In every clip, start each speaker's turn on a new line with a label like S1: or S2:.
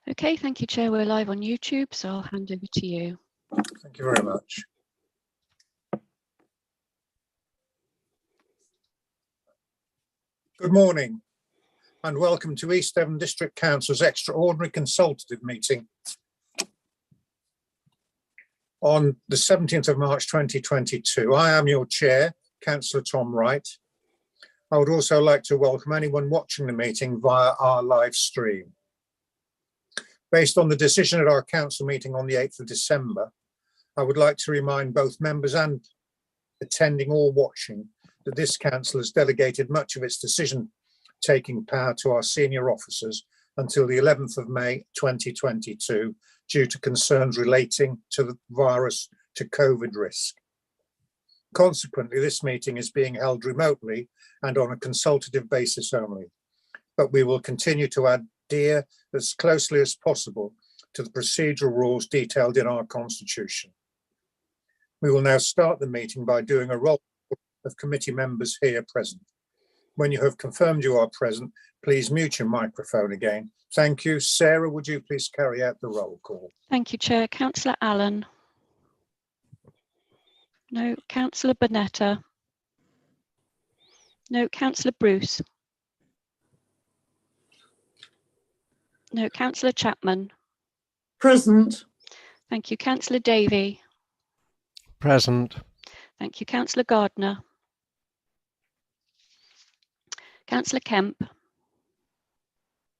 S1: Okay, thank you, Chair. We're live on YouTube, so I'll hand over to you.
S2: Thank you very much. Good morning and welcome to East Devon District Council's extraordinary consultative meeting on the 17th of March 2022. I am your chair, Councillor Tom Wright. I would also like to welcome anyone watching the meeting via our live stream. Based on the decision at our council meeting on the 8th of December, I would like to remind both members and attending or watching that this council has delegated much of its decision-taking power to our senior officers until the 11th of May 2022 due to concerns relating to the virus to COVID risk. Consequently, this meeting is being held remotely and on a consultative basis only, but we will continue to adhere as closely as possible to the procedural rules detailed in our constitution. We will now start the meeting by doing a roll of committee members here present. When you have confirmed you are present, please mute your microphone again. Thank you. Sarah, would you please carry out the roll call?
S1: Thank you, Chair. Councillor Allen. No. Councillor Bonetta. No. Councillor Bruce. No. Councillor Chapman.
S3: Present.
S1: Thank you. Councillor Davey.
S4: Present.
S1: Thank you. Councillor Gardner. Councillor Kemp.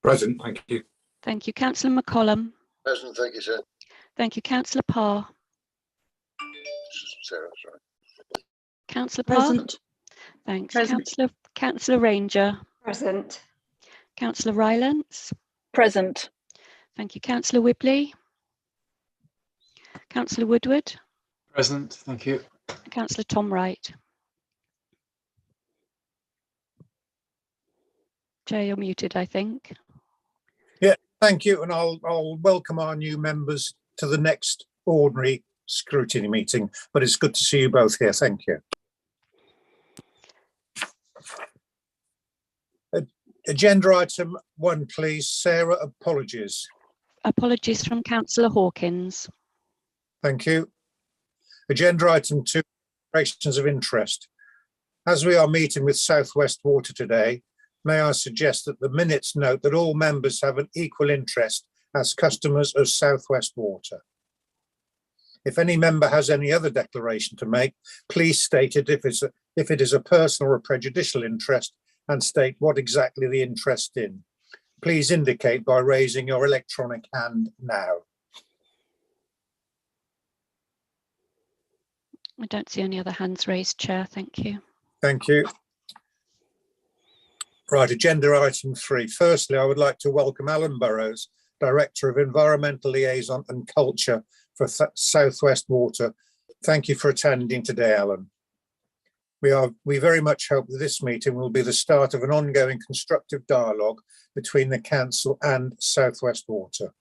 S5: Present, thank you.
S1: Thank you. Councillor McCollum.
S6: Present, thank you, sir.
S1: Thank you. Councillor Parr.
S6: Sarah, sorry.
S1: Councillor Parr.
S3: Present.
S1: Thanks.
S3: Present.
S1: Councillor Ranger.
S3: Present.
S1: Councillor Rylance.
S3: Present.
S1: Thank you. Councillor Whibley. Councillor Woodward.
S5: Present, thank you.
S1: Councillor Tom Wright. Chair, you're muted, I think.
S2: Yeah, thank you. And I'll welcome our new members to the next ordinary scrutiny meeting, but it's good to see you both here. Thank you. Agenda item 1, please. Sarah, apologies.
S1: Apologies from Councillor Hawkins.
S2: Thank you. Agenda item 2, declarations of interest. As we are meeting with South West Water today, may I suggest that the minutes note that all members have an equal interest as customers of South West Water. If any member has any other declaration to make, please state it if it is a personal or prejudicial interest, and state what exactly the interest in. Please indicate by raising your electronic hand now.
S1: I don't see any other hands raised, Chair. Thank you.
S2: Thank you. Right, agenda item 3. Firstly, I would like to welcome Alan Burrows, Director of Environmental Liaison and Culture for South West Water. Thank you for attending today, Alan. We very much hope that this meeting will be the start of an ongoing constructive dialogue between the Council and South West Water.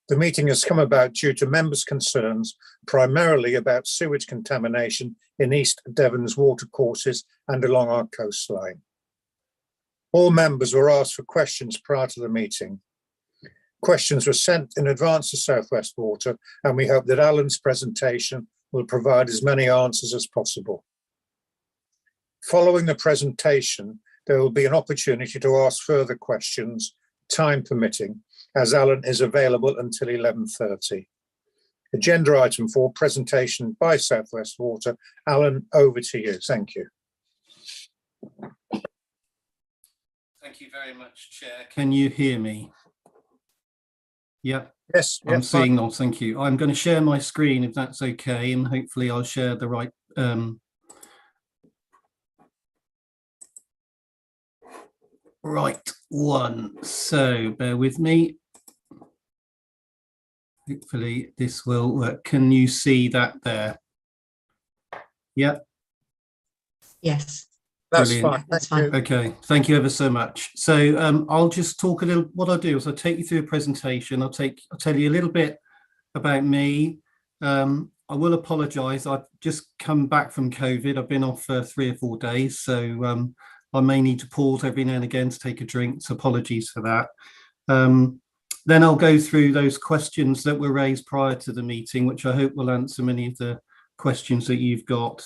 S2: The meeting has come about due to members' concerns, primarily about sewage contamination in East Devon's watercourses and along our coastline. All members were asked for questions prior to the meeting. Questions were sent in advance to South West Water, and we hope that Alan's presentation will provide as many answers as possible. Following the presentation, there will be an opportunity to ask further questions, time permitting, as Alan is available until 11:30. Agenda item 4, presentation by South West Water. Alan, over to you. Thank you.
S7: Thank you very much, Chair. Can you hear me? Yeah.
S2: Yes.
S7: I'm seeing now. Thank you. I'm going to share my screen if that's okay, and hopefully I'll share the right one. So bear with me. Hopefully this will work. Can you see that there? Yeah.
S3: Yes.
S2: That's
S7: Brilliant.
S2: fine.
S3: That's
S2: Thank
S3: fine.
S2: you.
S7: Okay, thank you ever so much. So I'll just talk a little. What I'll do is I'll take you through a presentation. I'll tell you a little bit about me. I will apologise. I've just come back from COVID. I've been off for 3 or 4 days, so I may need to pause every now and again to take a drink. So apologies for that. Then I'll go through those questions that were raised prior to the meeting, which I hope will answer many of the questions that you've got.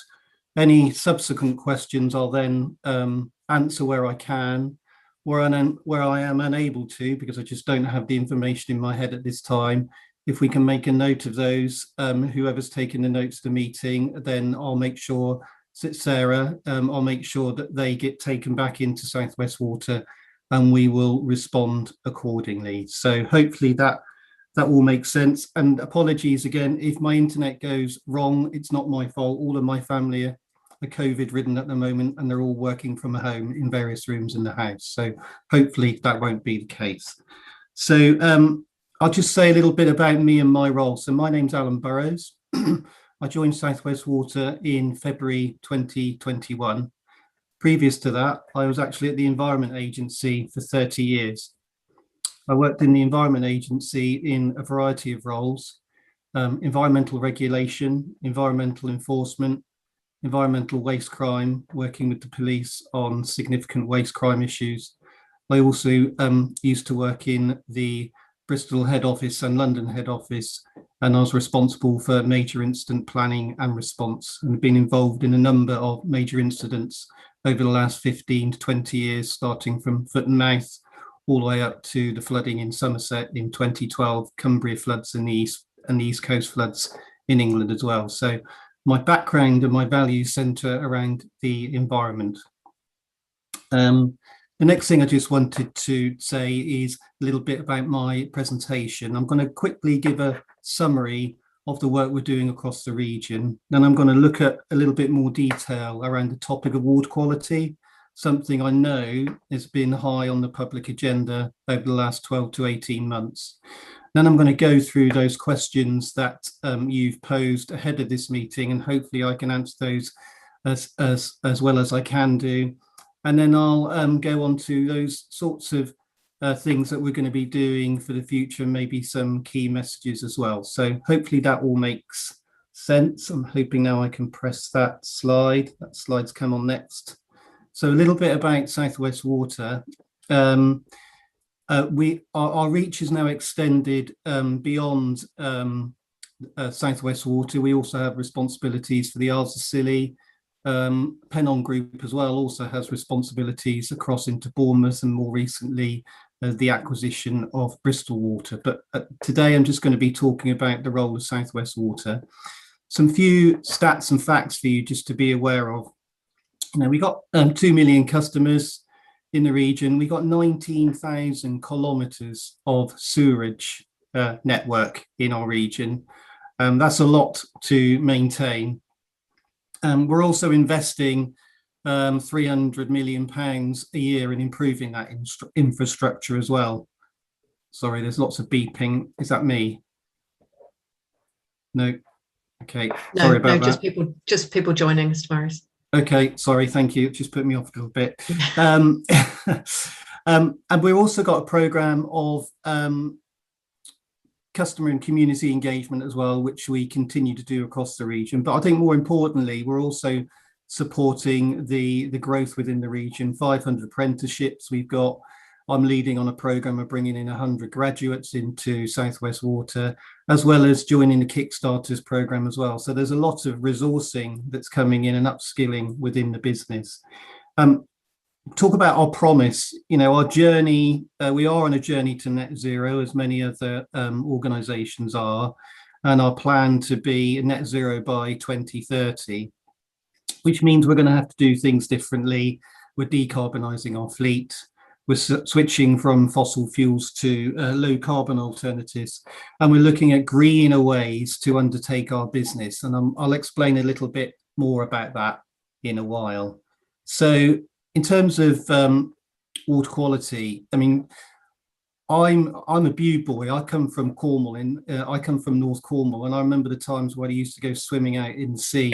S7: Any subsequent questions I'll then answer where I can, where I am unable to, because I just don't have the information in my head at this time. If we can make a note of those, whoever's taking the notes of the meeting, then I'll make sure, Sarah, I'll make sure that they get taken back into South West Water and we will respond accordingly. So hopefully that will make sense. And apologies again, if my internet goes wrong, it's not my fault. All of my family are COVID ridden at the moment and they're all working from home in various rooms in the house. So hopefully that won't be the case. So I'll just say a little bit about me and my role. So my name's Alan Burrows. I joined South West Water in February 2021. Previous to that, I was actually at the Environment Agency for 30 years. I worked in the Environment Agency in a variety of roles: environmental regulation, environmental enforcement, environmental waste crime, working with the police on significant waste crime issues. I also used to work in the Bristol head office and London head office, and I was responsible for major incident planning and response, and been involved in a number of major incidents over the last 15 to 20 years, starting from foot and mouth all the way up to the flooding in Somerset in 2012, Cumbria floods in the east, and the East Coast floods in England as well. So my background and my values centre around the environment. The next thing I just wanted to say is a little bit about my presentation. I'm going to quickly give a summary of the work we're doing across the region. Then I'm going to look at a little bit more detail around the topic of water quality, something I know has been high on the public agenda over the last 12 to 18 months. Then I'm going to go through those questions that you've posed ahead of this meeting, and hopefully I can answer those as well as I can do. And then I'll go on to those sorts of things that we're going to be doing for the future, maybe some key messages as well. So hopefully that all makes sense. I'm hoping now I can press that slide. That slide's come on next. So a little bit about South West Water. Our reach is now extended beyond South West Water. We also have responsibilities for the Isles of Scilly. Pennon Group as well also has responsibilities across into Bournemouth, and more recently the acquisition of Bristol Water. But today I'm just going to be talking about the role of South West Water. Some few stats and facts for you just to be aware of. Now, we got 2 million customers in the region. We got 19,000 kilometres of sewerage network in our region. That's a lot to maintain. We're also investing £300 million a year in improving that infrastructure as well. Sorry, there's lots of beeping. Is that me? No. Okay.
S3: No,
S7: sorry about
S3: no,
S7: that.
S3: just people joining us, Maris.
S7: Okay, sorry, thank you. It just put me off a little bit. And we've also got a programme of customer and community engagement as well, which we continue to do across the region. But I think more importantly, we're also supporting the growth within the region. 500 apprenticeships we've got. I'm leading on a programme of bringing in 100 graduates into South West Water, as well as joining the Kickstarters programme as well. So there's a lot of resourcing that's coming in and upskilling within the business. Talk about our promise, you know, our journey. We are on a journey to net zero, as many other organisations are, and our plan to be net zero by 2030, which means we're going to have to do things differently. We're decarbonising our fleet. We're switching from fossil fuels to low carbon alternatives, and we're looking at greener ways to undertake our business. And I'll explain a little bit more about that in a while. So in terms of water quality, I mean, I'm a Bute boy. I come from Cornwall. I come from North Cornwall, and I remember the times when I used to go swimming out in the sea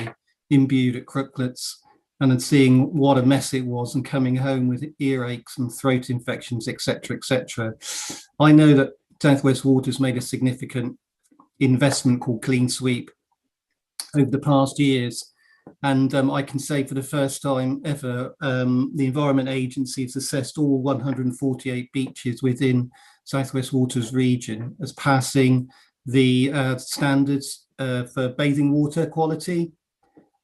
S7: in Bute at Crooklets, and then seeing what a mess it was, and coming home with earaches and throat infections, etc., etc. I know that South West Water's made a significant investment called Clean Sweep over the past years. And I can say for the first time ever, the Environment Agency has assessed all 148 beaches within South West Water's region as passing the standards for bathing water quality.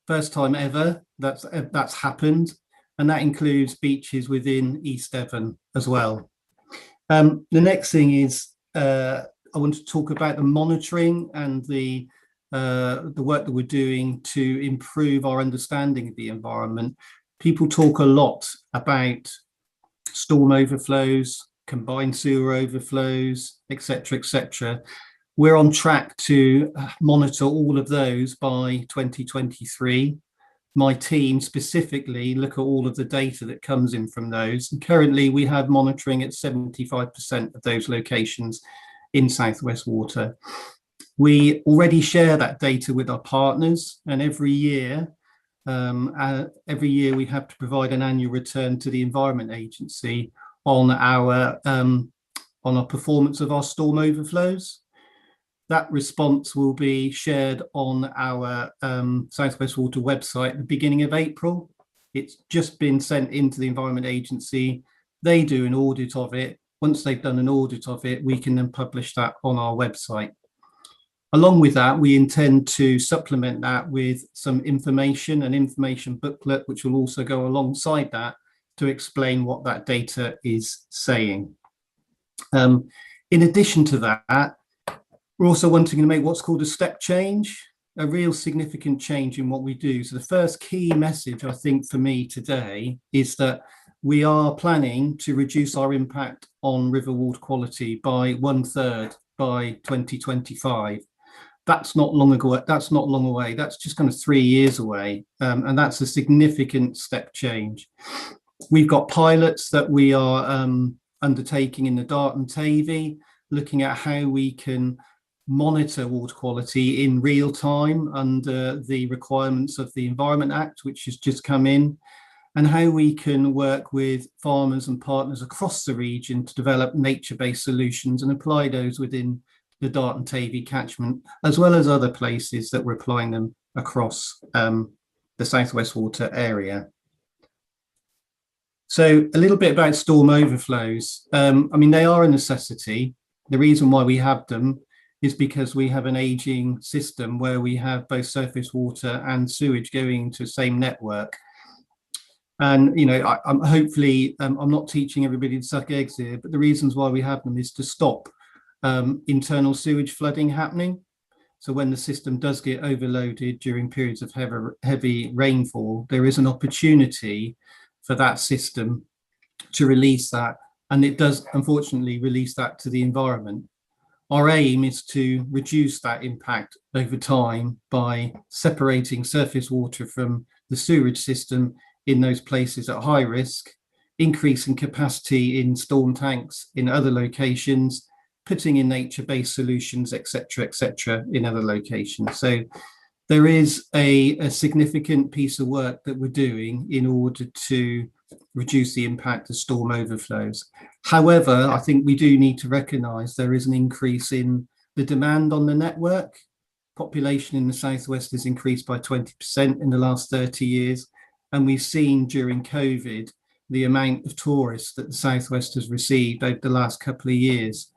S7: First time ever that's happened, and that includes beaches within East Devon as well. The next thing is I want to talk about the monitoring and the work that we're doing to improve our understanding of the environment. People talk a lot about storm overflows, combined sewer overflows, etc., etc. We're on track to monitor all of those by 2023. My team specifically look at all of the data that comes in from those. And currently, we have monitoring at 75% of those locations in South West Water. We already share that data with our partners, and every year we have to provide an annual return to the Environment Agency on our performance of our storm overflows. That response will be shared on our South West Water website at the beginning of April. It's just been sent into the Environment Agency. They do an audit of it. Once they've done an audit of it, we can then publish that on our website. Along with that, we intend to supplement that with some information, an information booklet, which will also go alongside that to explain what that data is saying. In addition to that, we're also wanting to make what's called a step change, a real significant change in what we do. So the first key message, I think, for me today is that we are planning to reduce our impact on river water quality by 1/3 by 2025. That's not long ago. That's not long away. That's just kind of 3 years away. And that's a significant step change. We've got pilots that we are undertaking in the Dart and Tavy, looking at how we can monitor water quality in real time under the requirements of the Environment Act, which has just come in, and how we can work with farmers and partners across the region to develop nature-based solutions and apply those within the Dart and Tavy catchment, as well as other places that we're applying them across the South West Water area. So a little bit about storm overflows. I mean, they are a necessity. The reason why we have them is because we have an aging system where we have both surface water and sewage going into the same network. And, you know, I'm hopefully, I'm not teaching everybody to suck eggs here, but the reasons why we have them is to stop internal sewage flooding happening. So when the system does get overloaded during periods of heavy rainfall, there is an opportunity for that system to release that. And it does, unfortunately, release that to the environment. Our aim is to reduce that impact over time by separating surface water from the sewage system in those places at high risk, increasing capacity in storm tanks in other locations, putting in nature-based solutions, etc., in other locations. So there is a significant piece of work that we're doing in order to reduce the impact of storm overflows. However, I think we do need to recognise there is an increase in the demand on the network. Population in the Southwest has increased by 20% in the last 30 years. And we've seen during COVID the amount of tourists that the Southwest has received over the last couple of years.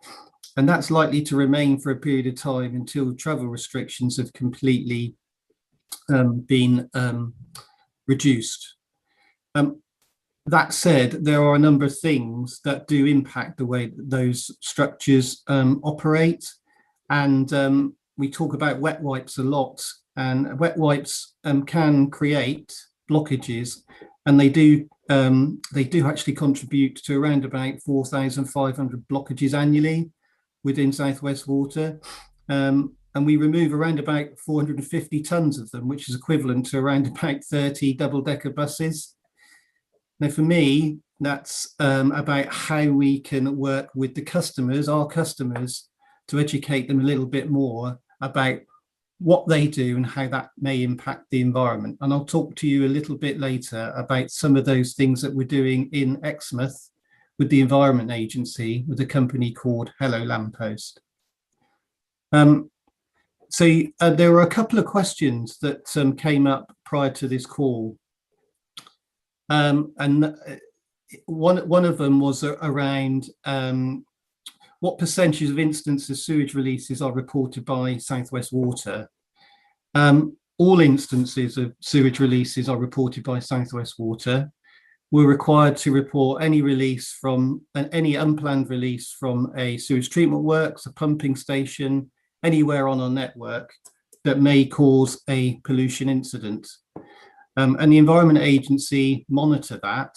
S7: And that's likely to remain for a period of time until travel restrictions have completely been reduced. That said, there are a number of things that do impact the way that those structures operate. And we talk about wet wipes a lot, and wet wipes can create blockages, and they do actually contribute to around about 4,500 blockages annually within South West Water. And we remove around about 450 tonnes of them, which is equivalent to around about 30 double-decker buses. Now, for me, that's about how we can work with the customers, our customers, to educate them a little bit more about what they do and how that may impact the environment. And I'll talk to you a little bit later about some of those things that we're doing in Xmas with the Environment Agency, with a company called Hello Lamppost. So there were a couple of questions that came up prior to this call. And one of them was around what percentage of instances of sewage releases are reported by South West Water? All instances of sewage releases are reported by South West Water. We're required to report any release from any unplanned release from a sewage treatment works, a pumping station, anywhere on our network that may cause a pollution incident. And the Environment Agency monitor that.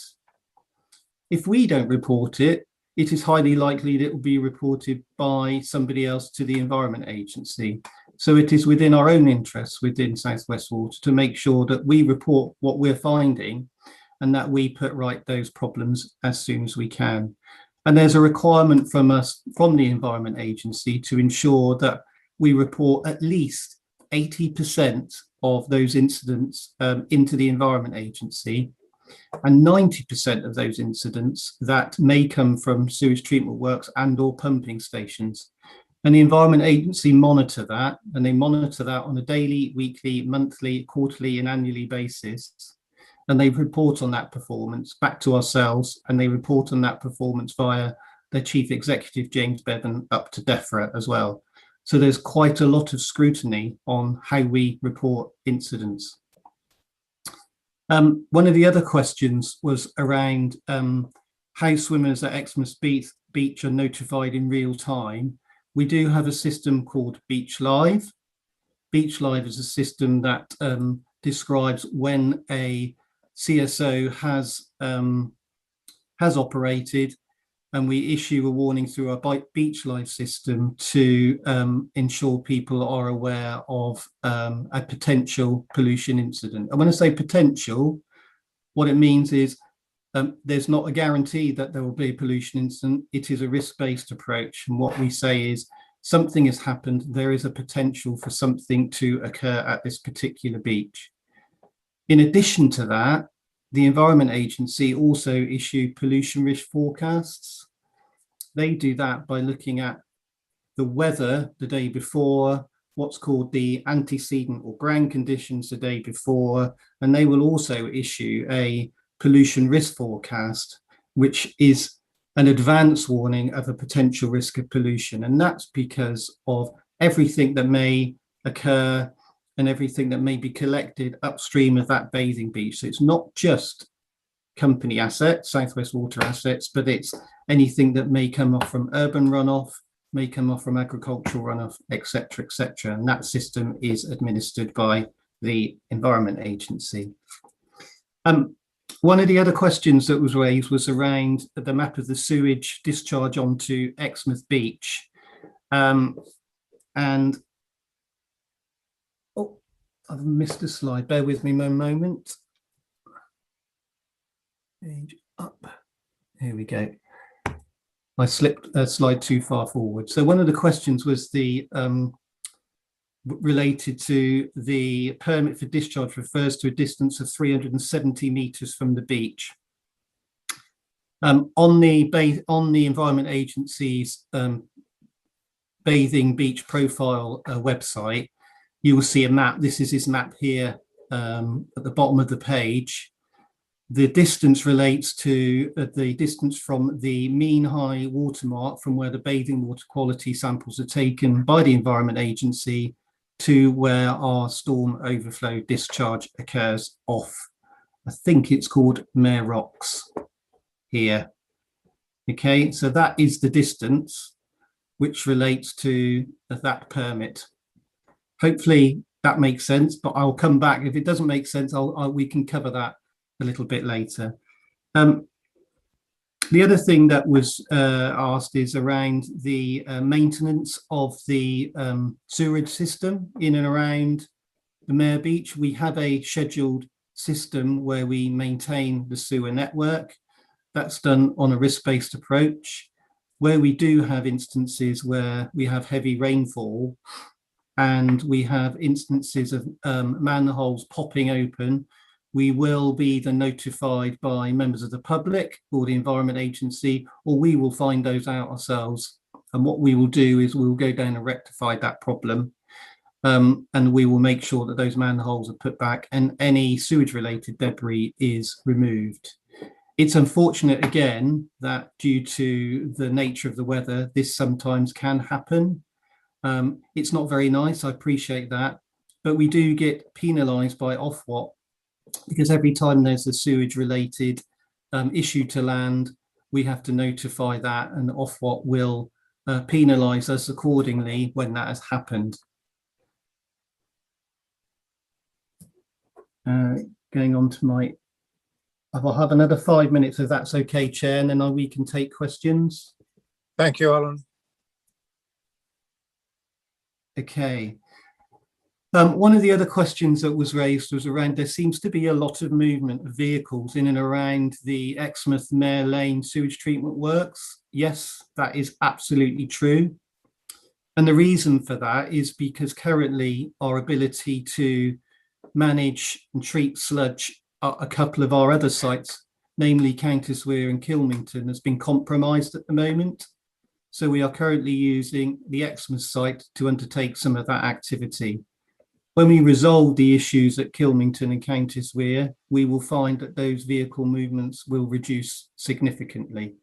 S7: If we don't report it, it is highly likely that it will be reported by somebody else to the Environment Agency. So it is within our own interests within South West Water to make sure that we report what we're finding and that we put right those problems as soon as we can. And there's a requirement from us, from the Environment Agency, to ensure that we report at least 80% of those incidents into the Environment Agency, and 90% of those incidents that may come from sewage treatment works and or pumping stations. And the Environment Agency monitor that, and they monitor that on a daily, weekly, monthly, quarterly and annually basis. And they report on that performance back to ourselves, and they report on that performance via their Chief Executive, James Bevan, up to DEFRA as well. So there's quite a lot of scrutiny on how we report incidents. One of the other questions was around how swimmers at Xmas Beach are notified in real time. We do have a system called Beach Live. Beach Live is a system that describes when a CSO has operated, and we issue a warning through our Beach Live system to ensure people are aware of a potential pollution incident. And when I say potential, what it means is there's not a guarantee that there will be a pollution incident. It is a risk-based approach. And what we say is something has happened. There is a potential for something to occur at this particular beach. In addition to that, the Environment Agency also issue pollution risk forecasts. They do that by looking at the weather the day before, what's called the antecedent or ground conditions the day before, and they will also issue a pollution risk forecast, which is an advance warning of a potential risk of pollution. And that's because of everything that may occur and everything that may be collected upstream of that bathing beach. So it's not just company assets, South West Water assets, but it's anything that may come off from urban runoff, may come off from agricultural runoff, etc., etc. And that system is administered by the Environment Agency. One of the other questions that was raised was around the map of the sewage discharge onto Xmas Beach. And oh, I've missed a slide. Bear with me a moment. Page up. Here we go. I slipped a slide too far forward. So one of the questions was the related to the permit for discharge refers to a distance of 370 metres from the beach. On the Environment Agency's bathing beach profile website, you will see a map. This is his map here at the bottom of the page. The distance relates to the distance from the mean high watermark from where the bathing water quality samples are taken by the Environment Agency to where our storm overflow discharge occurs off. I think it's called Mare Rocks here. Okay, so that is the distance which relates to that permit. Hopefully that makes sense, but I'll come back. If it doesn't make sense, we can cover that a little bit later. The other thing that was asked is around the maintenance of the sewerage system in and around the Mare Beach. We have a scheduled system where we maintain the sewer network. That's done on a risk-based approach. Where we do have instances where we have heavy rainfall and we have instances of manholes popping open, we will be either notified by members of the public or the Environment Agency, or we will find those out ourselves. And what we will do is we'll go down and rectify that problem. And we will make sure that those manholes are put back and any sewage related debris is removed. It's unfortunate again that due to the nature of the weather, this sometimes can happen. It's not very nice, I appreciate that, but we do get penalised by Ofwat because every time there's a sewage related issue to land, we have to notify that, and Ofwat will penalise us accordingly when that has happened. Going on to my, I'll have another 5 minutes if that's okay, Chair, and then we can take questions.
S2: Thank you, Alan.
S7: Okay. One of the other questions that was raised was around, there seems to be a lot of movement of vehicles in and around the Xmas Mare Lane sewage treatment works. Yes, that is absolutely true. And the reason for that is because currently our ability to manage and treat sludge at a couple of our other sites, namely Countess Weir and Kilmington, has been compromised at the moment. So we are currently using the Xmas site to undertake some of that activity. When we resolve the issues at Kilmington and Countess Weir, we will find that those vehicle movements will reduce significantly.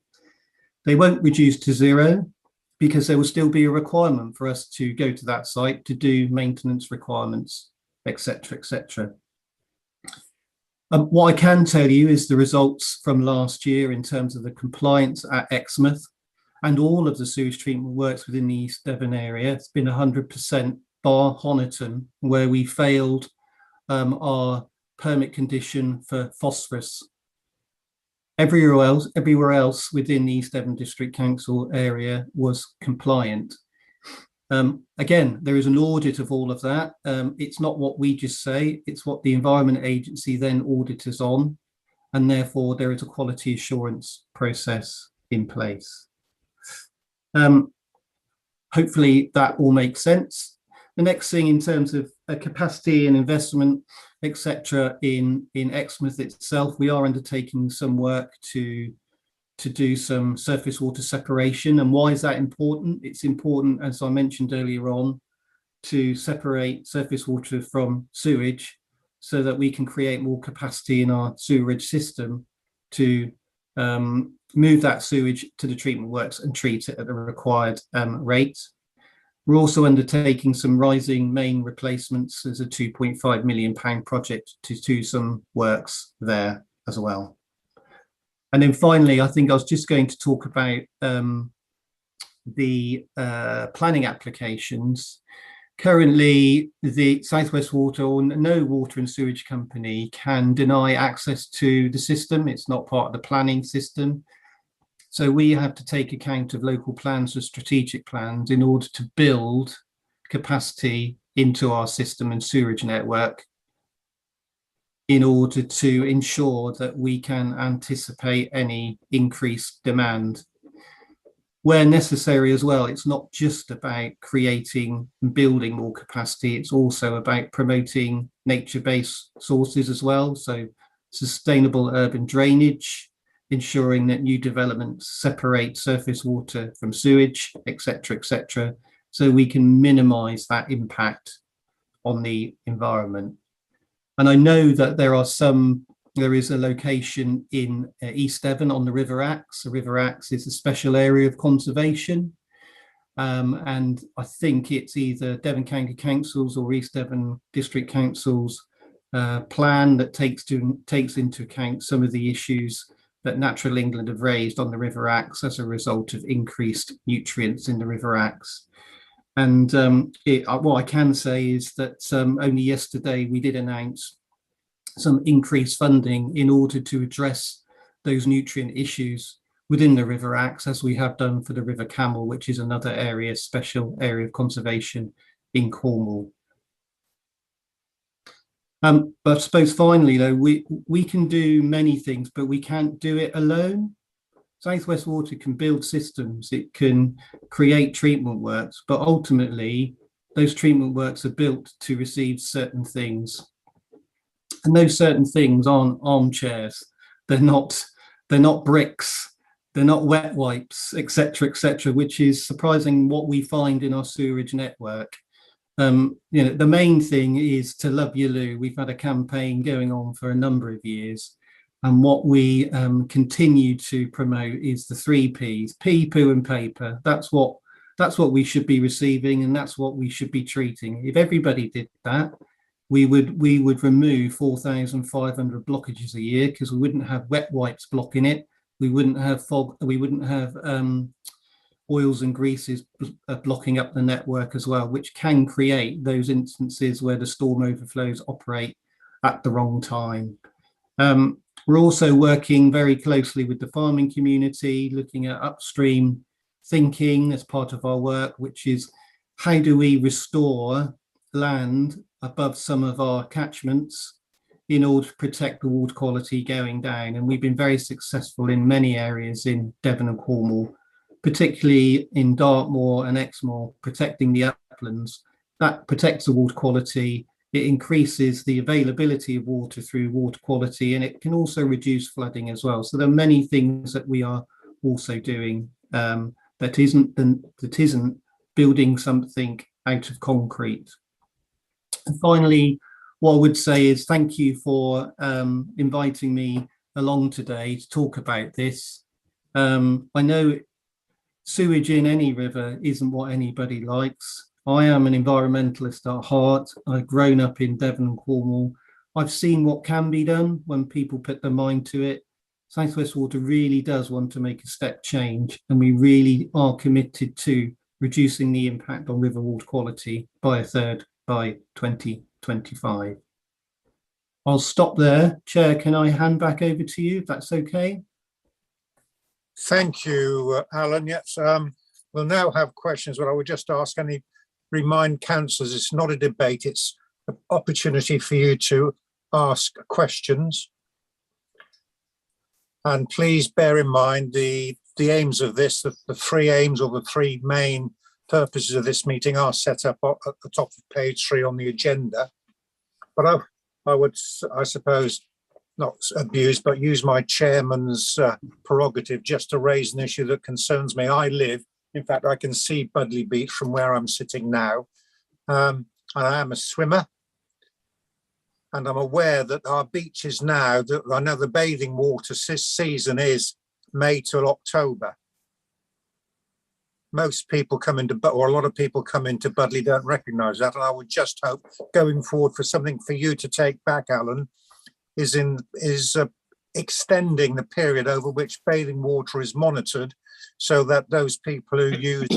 S7: They won't reduce to zero because there will still be a requirement for us to go to that site to do maintenance requirements, etc., etc. What I can tell you is the results from last year in terms of the compliance at Exmouth and all of the sewage treatment works within the East Devon area. It's been 100% bar Honiton, where we failed our permit condition for phosphorus. Everywhere else within the East Devon District Council area was compliant. Again, there is an audit of all of that. It's not what we just say, it's what the Environment Agency then audits us on, and therefore there is a quality assurance process in place. Hopefully that all makes sense. The next thing in terms of capacity and investment, etc., in Exmouth itself, we are undertaking some work to do some surface water separation. And why is that important? It's important, as I mentioned earlier on, to separate surface water from sewage so that we can create more capacity in our sewerage system to move that sewage to the treatment works and treat it at the required rate. We're also undertaking some rising main replacements as a £2.5 million project to do some works there as well. And then finally, I think I was just going to talk about the planning applications. Currently, the South West Water or no water and sewage company can deny access to the system. It's not part of the planning system. So we have to take account of local plans or strategic plans in order to build capacity into our system and sewerage network in order to ensure that we can anticipate any increased demand. Where necessary as well, it's not just about creating and building more capacity, it's also about promoting nature-based sources as well. So sustainable urban drainage, ensuring that new developments separate surface water from sewage, etc., so we can minimise that impact on the environment. And I know that there is a location in East Devon on the River Axe. The River Axe is a special area of conservation. And I think it's either Devon County Council's or East Devon District Council's plan that takes into account some of the issues that Natural England have raised on the River Axe as a result of increased nutrients in the River Axe. And what I can say is that only yesterday we did announce some increased funding in order to address those nutrient issues within the River Axe, as we have done for the River Camel, which is another area, special area of conservation in Cornwall. But I suppose finally, though, we can do many things, but we can't do it alone. South West Water can build systems, it can create treatment works, but ultimately those treatment works are built to receive certain things. And those certain things aren't armchairs, they're not bricks, they're not wet wipes, etc., which is surprising what we find in our sewerage network. The main thing is to love your loo. We've had a campaign going on for a number of years, And what we continue to promote is the 3 Ps: pee, poo, and paper. That's what we should be receiving, and that's what we should be treating. If everybody did that, we would remove 4,500 blockages a year, because we wouldn't have wet wipes blocking it. We wouldn't have fog. We wouldn't have oils and greases blocking up the network as well, which can create those instances where the storm overflows operate at the wrong time. We're also working very closely with the farming community, looking at upstream thinking as part of our work, which is how do we restore land above some of our catchments in order to protect the water quality going down. And we've been very successful in many areas in Devon and Cornwall, particularly in Dartmoor and Exmoor, protecting the uplands. That protects the water quality. It increases the availability of water through water quality, and it can also reduce flooding as well. So there are many things that we are also doing that isn't building something out of concrete. And finally, what I would say is thank you for inviting me along today to talk about this. I know sewage in any river isn't what anybody likes. I am an environmentalist at heart. I've grown up in Devon and Cornwall. I've seen what can be done when people put their mind to it. South West Water really does want to make a step change, and we really are committed to reducing the impact on river water quality by a third by 2025. I'll stop there. Chair, can I hand back over to you, if that's okay?
S2: Thank you, Alan. Yes, we'll now have questions, but I would just remind councillors, it's not a debate, it's an opportunity for you to ask questions. And please bear in mind the aims of this, the 3 aims or the 3 main purposes of this meeting are set up at the top of page 3 on the agenda. But I would, I suppose, not abuse, but use my chairman's prerogative just to raise an issue that concerns me. In fact, I can see Budley Beach from where I'm sitting now. And I am a swimmer. And I'm aware that our beaches now, I know the bathing water season is May till October. Most people come into, or a lot of people come into Budley don't recognise that. And I would just hope going forward for something for you to take back, Alan, is extending the period over which bathing water is monitored, so that those people who use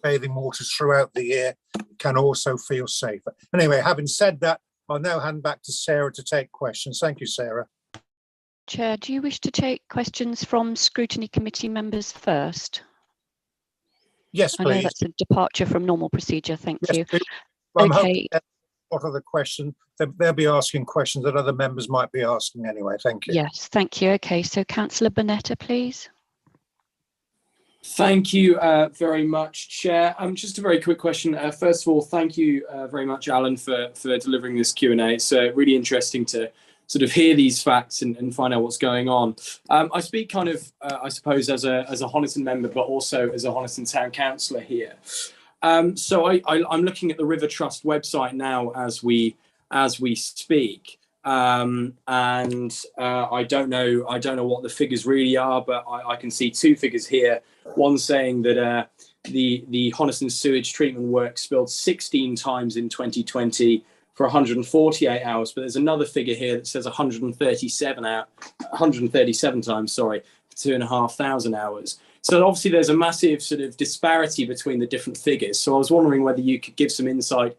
S2: bathing waters throughout the year can also feel safer. Anyway, having said that, I'll now hand back to Sarah to take questions. Thank you, Sarah.
S1: Chair, do you wish to take questions from Scrutiny Committee members first?
S2: Yes, please.
S1: I know that's a departure from normal procedure. Thank you.
S2: Please. I'm
S1: okay.
S2: What are the questions? They'll be asking questions that other members might be asking anyway. Thank you.
S1: Yes, thank you. Okay, so Councillor Bonetta, please.
S5: Thank you very much, Chair. Just a very quick question. First of all, thank you very much, Alan, for delivering this Q&A. It's really interesting to sort of hear these facts and find out what's going on. I speak kind of, I suppose, as a Honiton member, but also as a Honiton Town Councillor here. So I'm looking at the River Trust website now as we speak. And I don't know what the figures really are, but I can see 2 figures here. One saying that the Honiton sewage treatment work spilled 16 times in 2020 for 148 hours, but there's another figure here that says 137 times, sorry, for 2,500 hours. So obviously there's a massive sort of disparity between the different figures. So I was wondering whether you could give some insight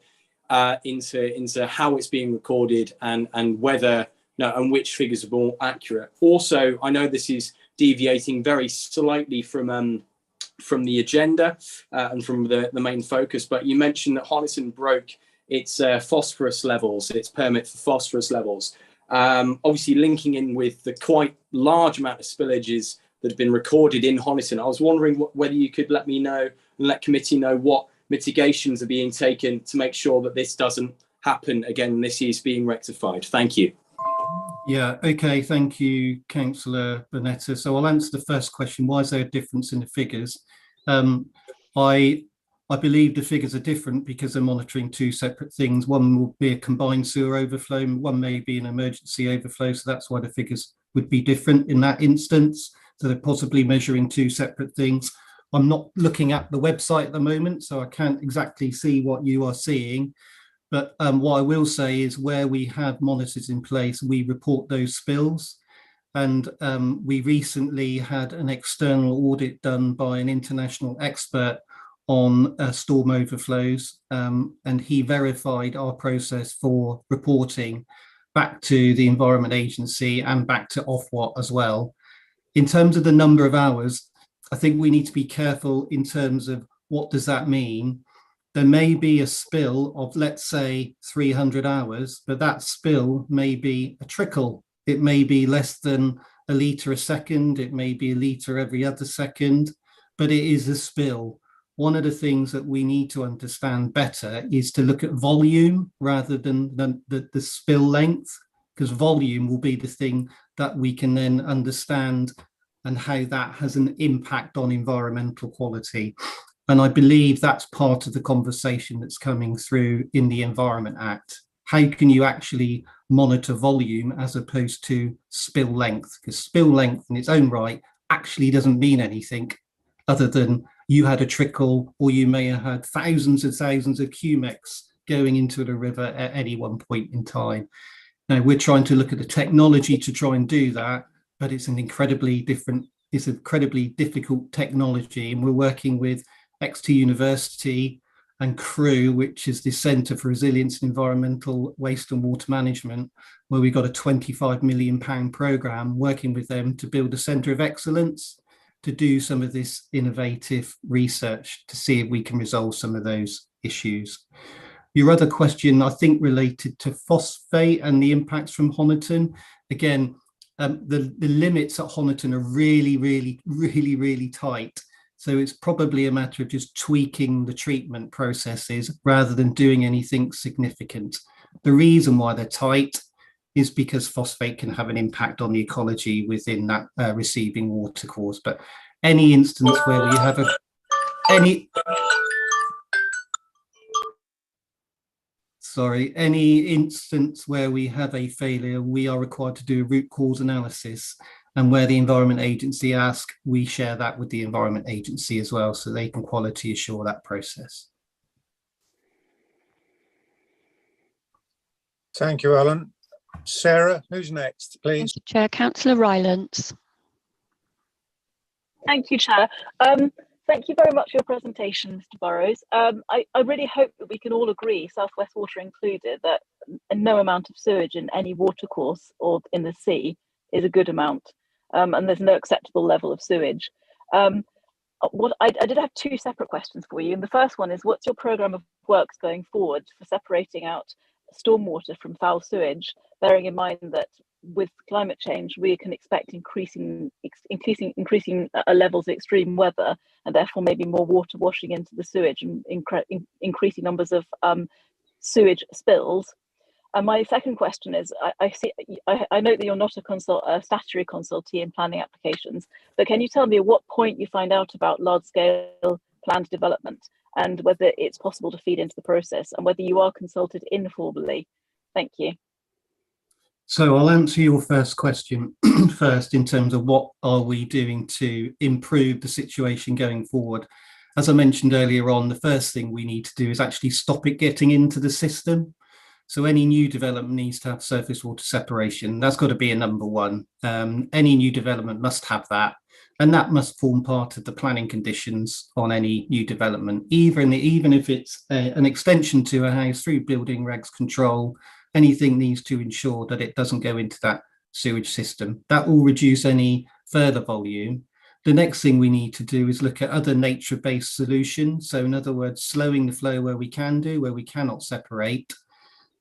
S5: into how it's being recorded and whether and which figures are more accurate. Also, I know this is deviating very slightly from the agenda and from the main focus, but you mentioned that Honiton broke its phosphorus levels, its permit for phosphorus levels. Obviously linking in with the quite large amount of spillages that have been recorded in Honiton. I was wondering whether you could let me know and let committee know what mitigations are being taken to make sure that this doesn't happen again and this is being rectified. Thank you.
S7: Yeah, okay, thank you, Councillor Bonetta. So I'll answer the first question. Why is there a difference in the figures? I I believe the figures are different because they're monitoring two separate things. One will be a combined sewer overflow, one may be an emergency overflow. So that's why the figures would be different in that instance. So they're possibly measuring two separate things. I'm not looking at the website at the moment, so I can't exactly see what you are seeing. But what I will say is where we have monitors in place, we report those spills. And we recently had an external audit done by an international expert on storm overflows, and he verified our process for reporting back to the Environment Agency and back to Ofwat as well. In terms of the number of hours, I think we need to be careful in terms of what does that mean. There may be a spill of, let's say, 300 hours, but that spill may be a trickle. It may be less than a litre a second. It may be a litre every other second, but it is a spill. One of the things that we need to understand better is to look at volume rather than the spill length, because volume will be the thing that we can then understand and how that has an impact on environmental quality. And I believe that's part of the conversation that's coming through in the Environment Act. How can you actually monitor volume as opposed to spill length? Because spill length in its own right actually doesn't mean anything other than you had a trickle, or you may have had thousands and thousands of cumex going into the river at any one point in time. Now, we're trying to look at the technology to try and do that, but it's an incredibly difficult technology. And we're working with Exeter University and CREW, which is the Centre for Resilience and Environmental Waste and Water Management, where we got a £25 million programme working with them to build a centre of excellence to do some of this innovative research to see if we can resolve some of those issues. Your other question, I think, related to phosphate and the impacts from Honiton. Again, the limits at Honiton are really tight. So it's probably a matter of just tweaking the treatment processes rather than doing anything significant. The reason why they're tight is because phosphate can have an impact on the ecology within that receiving watercourse. But any instance where we have any instance where we have a failure, we are required to do a root cause analysis. And where the Environment Agency asks, we share that with the Environment Agency as well, so they can quality assure that process.
S2: Thank you, Alan. Sarah, who's next, please?
S1: Thank you, Chair. Councillor Rylance.
S6: Thank you, Chair. Thank you very much for your presentation, Mr. Burrows. I really hope that we can all agree, South West Water included, that no amount of sewage in any watercourse or in the sea is a good amount. And there's no acceptable level of sewage. I did have two separate questions for you. And the first one is, what's your programme of works going forward for separating out stormwater from foul sewage, bearing in mind that with climate change, we can expect increasing levels of extreme weather, and therefore maybe more water washing into the sewage and increasing numbers of sewage spills. And my second question is, I know that you're not a statutory consultee in planning applications, but can you tell me at what point you find out about large-scale planned development and whether it's possible to feed into the process and whether you are consulted informally? Thank you.
S7: So I'll answer your first question first in terms of what are we doing to improve the situation going forward. As I mentioned earlier on, the first thing we need to do is actually stop it getting into the system. So any new development needs to have surface water separation. That's got to be a number one. Any new development must have that. And that must form part of the planning conditions on any new development, even if it's an extension to a house through building regs control. Anything needs to ensure that it doesn't go into that sewage system. That will reduce any further volume. The next thing we need to do is look at other nature-based solutions. So in other words, slowing the flow where we can do, where we cannot separate.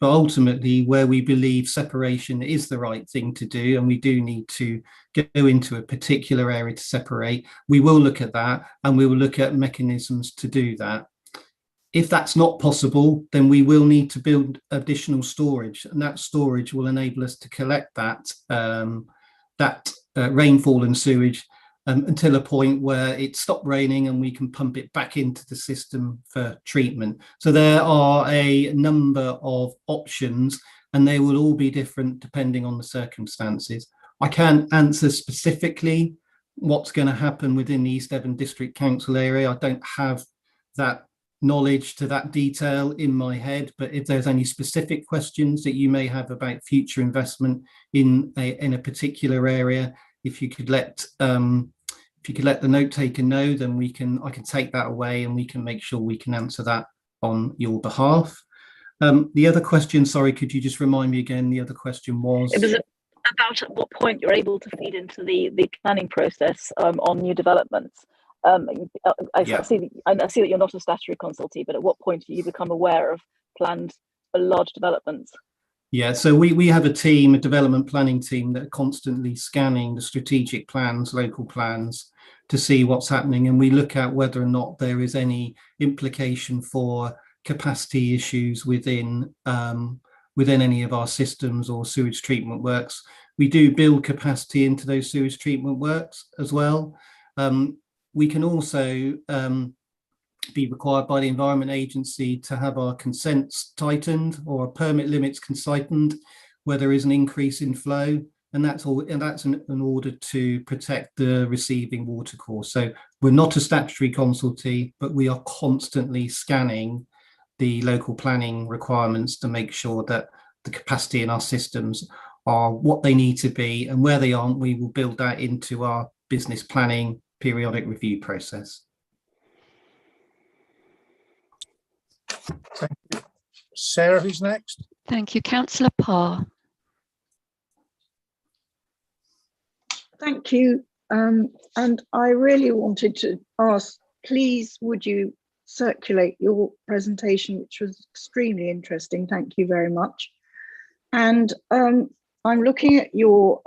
S7: But ultimately, where we believe separation is the right thing to do, and we do need to go into a particular area to separate, we will look at that, and we will look at mechanisms to do that. If that's not possible, then we will need to build additional storage, and that storage will enable us to collect that rainfall and sewage until a point where it stopped raining and we can pump it back into the system for treatment. So there are a number of options, and they will all be different depending on the circumstances. I can't answer specifically what's going to happen within the East Devon District Council area. I don't have that knowledge to that detail in my head, but if there's any specific questions that you may have about future investment in a particular area, if you could let the note taker know, then I can take that away and we can make sure we can answer that on your behalf. The other question, sorry, could you just remind me again? The other question was? It was
S6: about at what point you're able to feed into the planning process on new developments. I see that you're not a statutory consultee, but at what point do you become aware of planned large developments?
S7: Yeah, so we have a team, a development planning team, that are constantly scanning the strategic plans, local plans, to see what's happening, and we look at whether or not there is any implication for capacity issues within any of our systems or sewage treatment works. We do build capacity into those sewage treatment works as well. We can also be required by the Environment Agency to have our consents tightened or our permit limits tightened where there is an increase in flow, and that's in order to protect the receiving watercourse. So we're not a statutory consultee, but we are constantly scanning the local planning requirements to make sure that the capacity in our systems are what they need to be, and where they aren't, we will build that into our business planning periodic review process.
S2: Thank you. Sarah, who's next?
S1: Thank you. Councillor Parr.
S8: Thank you. And I really wanted to ask, please, would you circulate your presentation, which was extremely interesting. Thank you very much. And I'm looking at your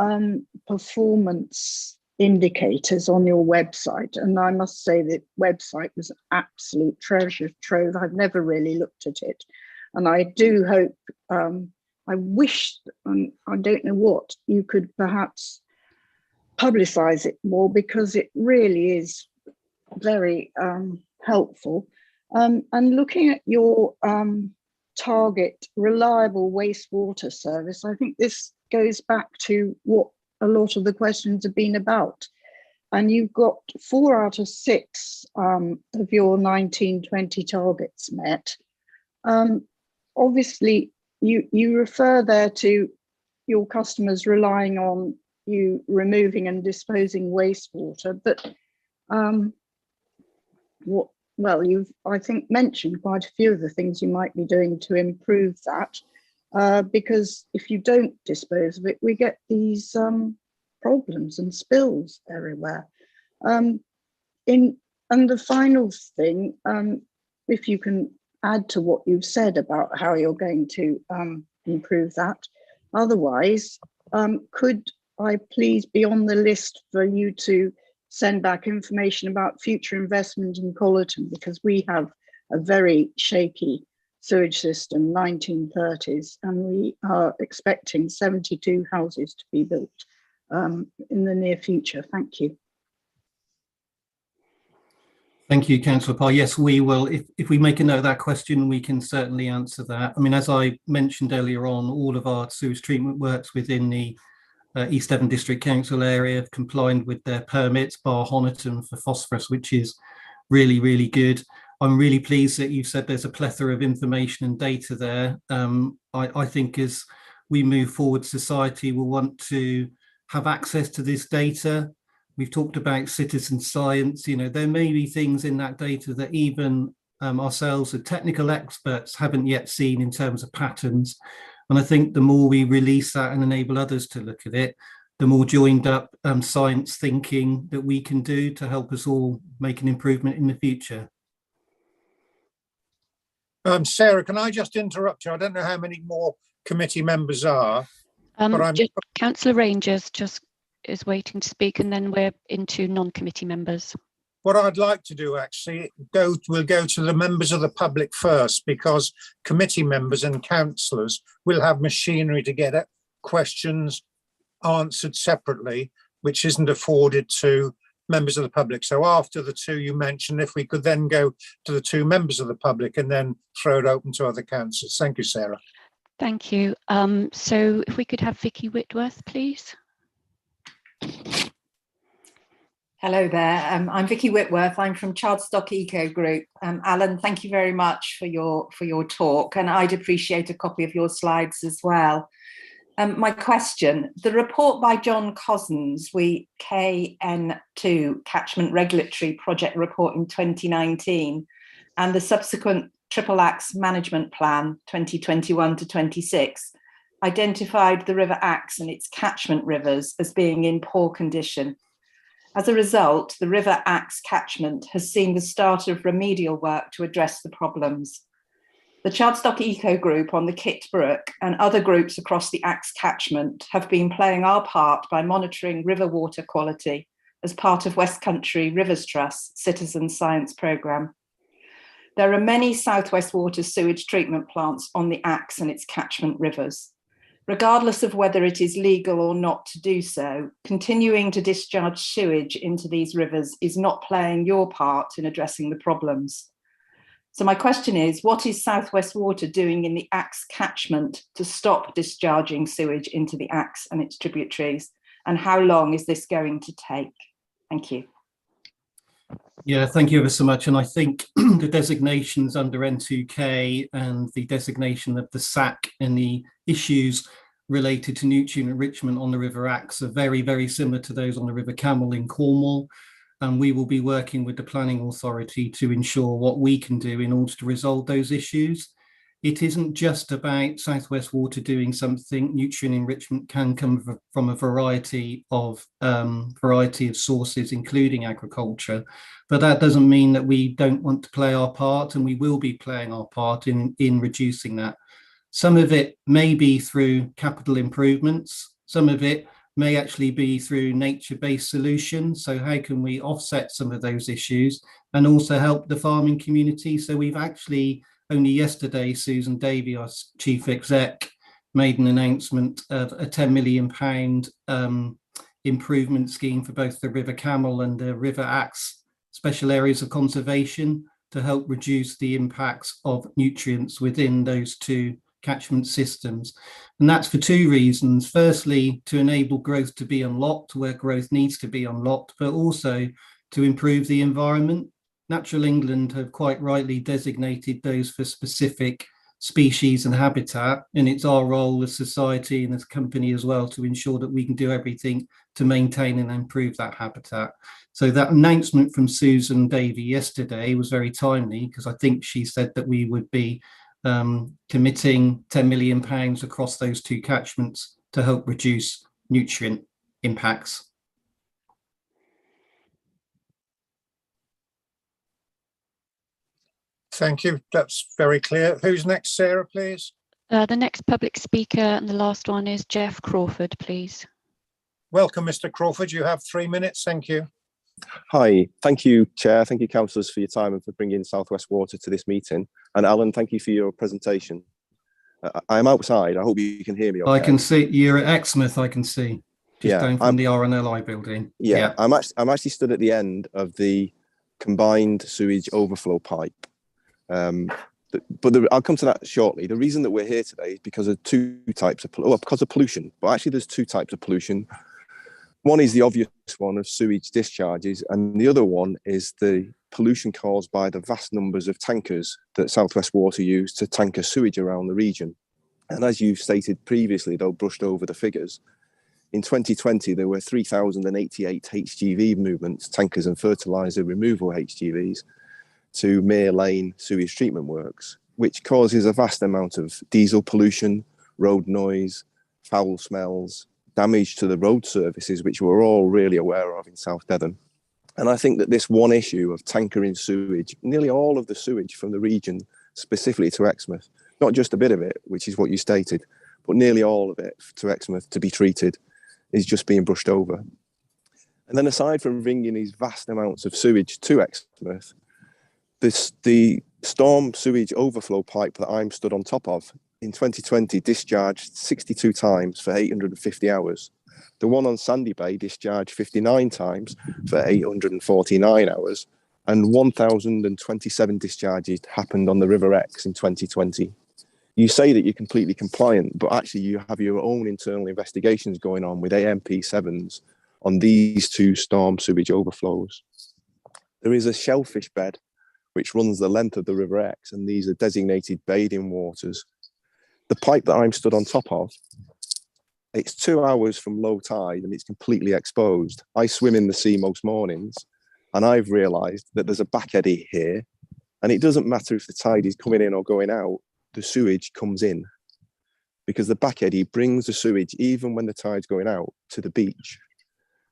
S8: performance indicators on your website, and I must say that website was an absolute treasure trove. I've never really looked at it, and I do hope, I wish, I don't know what, you could perhaps publicize it more, because it really is very helpful. And looking at your target reliable wastewater service, I think this goes back to what a lot of the questions have been about. And you've got 4 out of 6 of your 1920 targets met. Obviously, you refer there to your customers relying on you removing and disposing wastewater, but you've, I think, mentioned quite a few of the things you might be doing to improve that, because if you don't dispose of it, we get these problems and spills everywhere. And the final thing, if you can add to what you've said about how you're going to improve that. Otherwise, could I please be on the list for you to send back information about future investment in Collerton, because we have a very shaky sewage system, 1930s, and we are expecting 72 houses to be built in the near future. Thank you.
S7: Thank you, Councillor Parr. Yes, we will. If we make a note of that question, we can certainly answer that. I mean, as I mentioned earlier on, all of our sewage treatment works within the East Devon District Council area have complied with their permits, bar Honiton for phosphorus, which is really, really good. I'm really pleased that you've said there's a plethora of information and data there. I think as we move forward, society will want to have access to this data. We've talked about citizen science. You know, there may be things in that data that even ourselves as technical experts haven't yet seen in terms of patterns. And I think the more we release that and enable others to look at it, the more joined up science thinking that we can do to help us all make an improvement in the future.
S2: Sarah, can I just interrupt you? I don't know how many more committee members are. But
S1: Councillor Rangers is waiting to speak, and then we're into non-committee members.
S2: What I'd like to do, actually, we'll go to the members of the public first, because committee members and councillors will have machinery to get at questions answered separately, which isn't afforded to members of the public. So after the two you mentioned, if we could then go to the two members of the public and then throw it open to other councillors. Thank you, Sarah.
S1: Thank you. So if we could have Vicki Whitworth, please.
S9: Hello there. I'm Vicki Whitworth. I'm from Chardstock Eco Group. Alan, thank you very much for your talk, and I'd appreciate a copy of your slides as well. My question, the report by John Cozzens, we KN2 Catchment Regulatory Project Report in 2019, and the subsequent Triple Axe Management Plan 2021 to 26, identified the River Axe and its catchment rivers as being in poor condition. As a result, the River Axe catchment has seen the start of remedial work to address the problems. The Chardstock Eco Group on the Kit Brook and other groups across the Axe catchment have been playing our part by monitoring river water quality as part of West Country Rivers Trust Citizen Science Programme. There are many South West Water sewage treatment plants on the Axe and its catchment rivers. Regardless of whether it is legal or not to do so, continuing to discharge sewage into these rivers is not playing your part in addressing the problems. So my question is, what is South West Water doing in the Axe catchment to stop discharging sewage into the Axe and its tributaries? And how long is this going to take? Thank you.
S7: Yeah, thank you ever so much. And I think the designations under N2K and the designation of the SAC and the issues related to nutrient enrichment on the River Axe are very, very similar to those on the River Camel in Cornwall. And we will be working with the planning authority to ensure what we can do in order to resolve those issues. It isn't just about South West Water doing something. Nutrient enrichment can come from a variety of sources, including agriculture. But that doesn't mean that we don't want to play our part, and we will be playing our part in reducing that. Some of it may be through capital improvements. Some of it may actually be through nature-based solutions. So how can we offset some of those issues and also help the farming community? So we've actually, only yesterday, Susan Davey, our chief exec, made an announcement of a £10 million improvement scheme for both the River Camel and the River Axe special areas of conservation to help reduce the impacts of nutrients within those two catchment systems. And that's for two reasons. Firstly, to enable growth to be unlocked where growth needs to be unlocked, but also to improve the environment. Natural England have quite rightly designated those for specific species and habitat, and it's our role as society and as a company as well to ensure that we can do everything to maintain and improve that habitat. So that announcement from Susan Davey yesterday was very timely, because I think she said that we would be committing £10 million across those two catchments to help reduce nutrient impacts.
S2: Thank you. That's very clear. Who's next, Sarah, please?
S1: The next public speaker and the last one is Jeff Crawford, please.
S2: Welcome, Mr. Crawford. You have 3 minutes. Thank you.
S10: Hi, thank you, Chair. Thank you, councillors, for your time and for bringing South West Water to this meeting. And Alan, thank you for your presentation. I'm outside. I hope you can hear me okay.
S7: I can see you're at Xmas. I can see just down from the RNLI building.
S10: Yeah, I'm actually stood at the end of the combined sewage overflow pipe. I'll come to that shortly. The reason that we're here today is because of two types of pollution. But actually, there's two types of pollution. One is the obvious one of sewage discharges, and the other one is the pollution caused by the vast numbers of tankers that South West Water use to tanker sewage around the region. And as you've stated previously, though brushed over the figures, in 2020 there were 3,088 HGV movements, tankers and fertiliser removal HGVs, to Mere Lane sewage treatment works, which causes a vast amount of diesel pollution, road noise, foul smells, damage to the road services, which we're all really aware of in South Devon. And I think that this one issue of tankering sewage, nearly all of the sewage from the region, specifically to Exmouth, not just a bit of it, which is what you stated, but nearly all of it to Exmouth to be treated, is just being brushed over. And then aside from bringing these vast amounts of sewage to Exmouth, the storm sewage overflow pipe that I'm stood on top of in 2020 discharged 62 times for 850 hours. The one on Sandy Bay discharged 59 times for 849 hours, and 1,027 discharges happened on the River Exe in 2020. You say that you're completely compliant, but actually you have your own internal investigations going on with AMP7s on these two storm sewage overflows. There is a shellfish bed which runs the length of the River Exe, and these are designated bathing waters. The pipe that I'm stood on top of, it's 2 hours from low tide and it's completely exposed. I swim in the sea most mornings, and I've realised that there's a back eddy here, and it doesn't matter if the tide is coming in or going out, the sewage comes in, because the back eddy brings the sewage, even when the tide's going out, to the beach.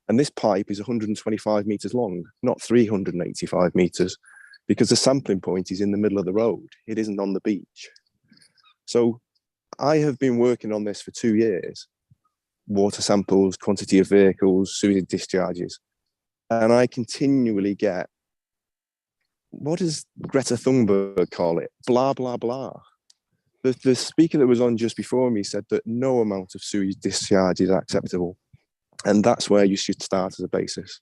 S10: And this pipe is 125 metres long, not 385 metres, because the sampling point is in the middle of the road. It isn't on the beach. So I have been working on this for 2 years, water samples, quantity of vehicles, sewage discharges. And I continually get, what does Greta Thunberg call it? Blah, blah, blah. The speaker that was on just before me said that no amount of sewage discharge is acceptable. And that's where you should start as a basis.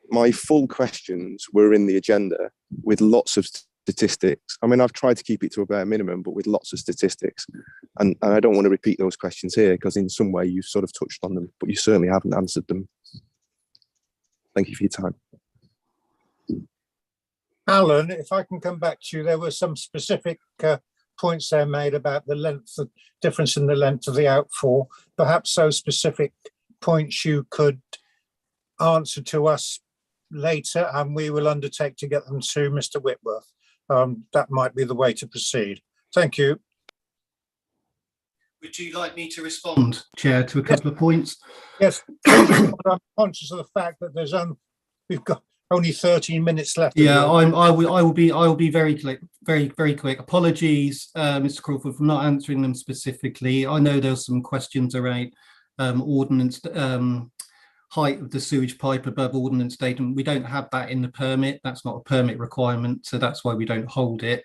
S10: My full questions were in the agenda with lots of statistics. I mean, I've tried to keep it to a bare minimum, but with lots of statistics. And I don't want to repeat those questions here, because in some way you've sort of touched on them, but you certainly haven't answered them. Thank you for your time.
S2: Alan, if I can come back to you, there were some specific points there made about the length, the difference in the length of the outfall. Perhaps those specific points you could answer to us later, and we will undertake to get them to Mr. Whitworth. That might be the way to proceed. Thank you.
S7: Would you like me to respond, Chair, to a couple of points?
S2: Yes, I'm conscious of the fact that we've got only 13 minutes left.
S7: Yeah, I will be very quick. Apologies, Mr. Crawford, for not answering them specifically. I know there's some questions around ordnance, height of the sewage pipe above ordnance date, and we don't have that in the permit. That's not a permit requirement, so that's why we don't hold it.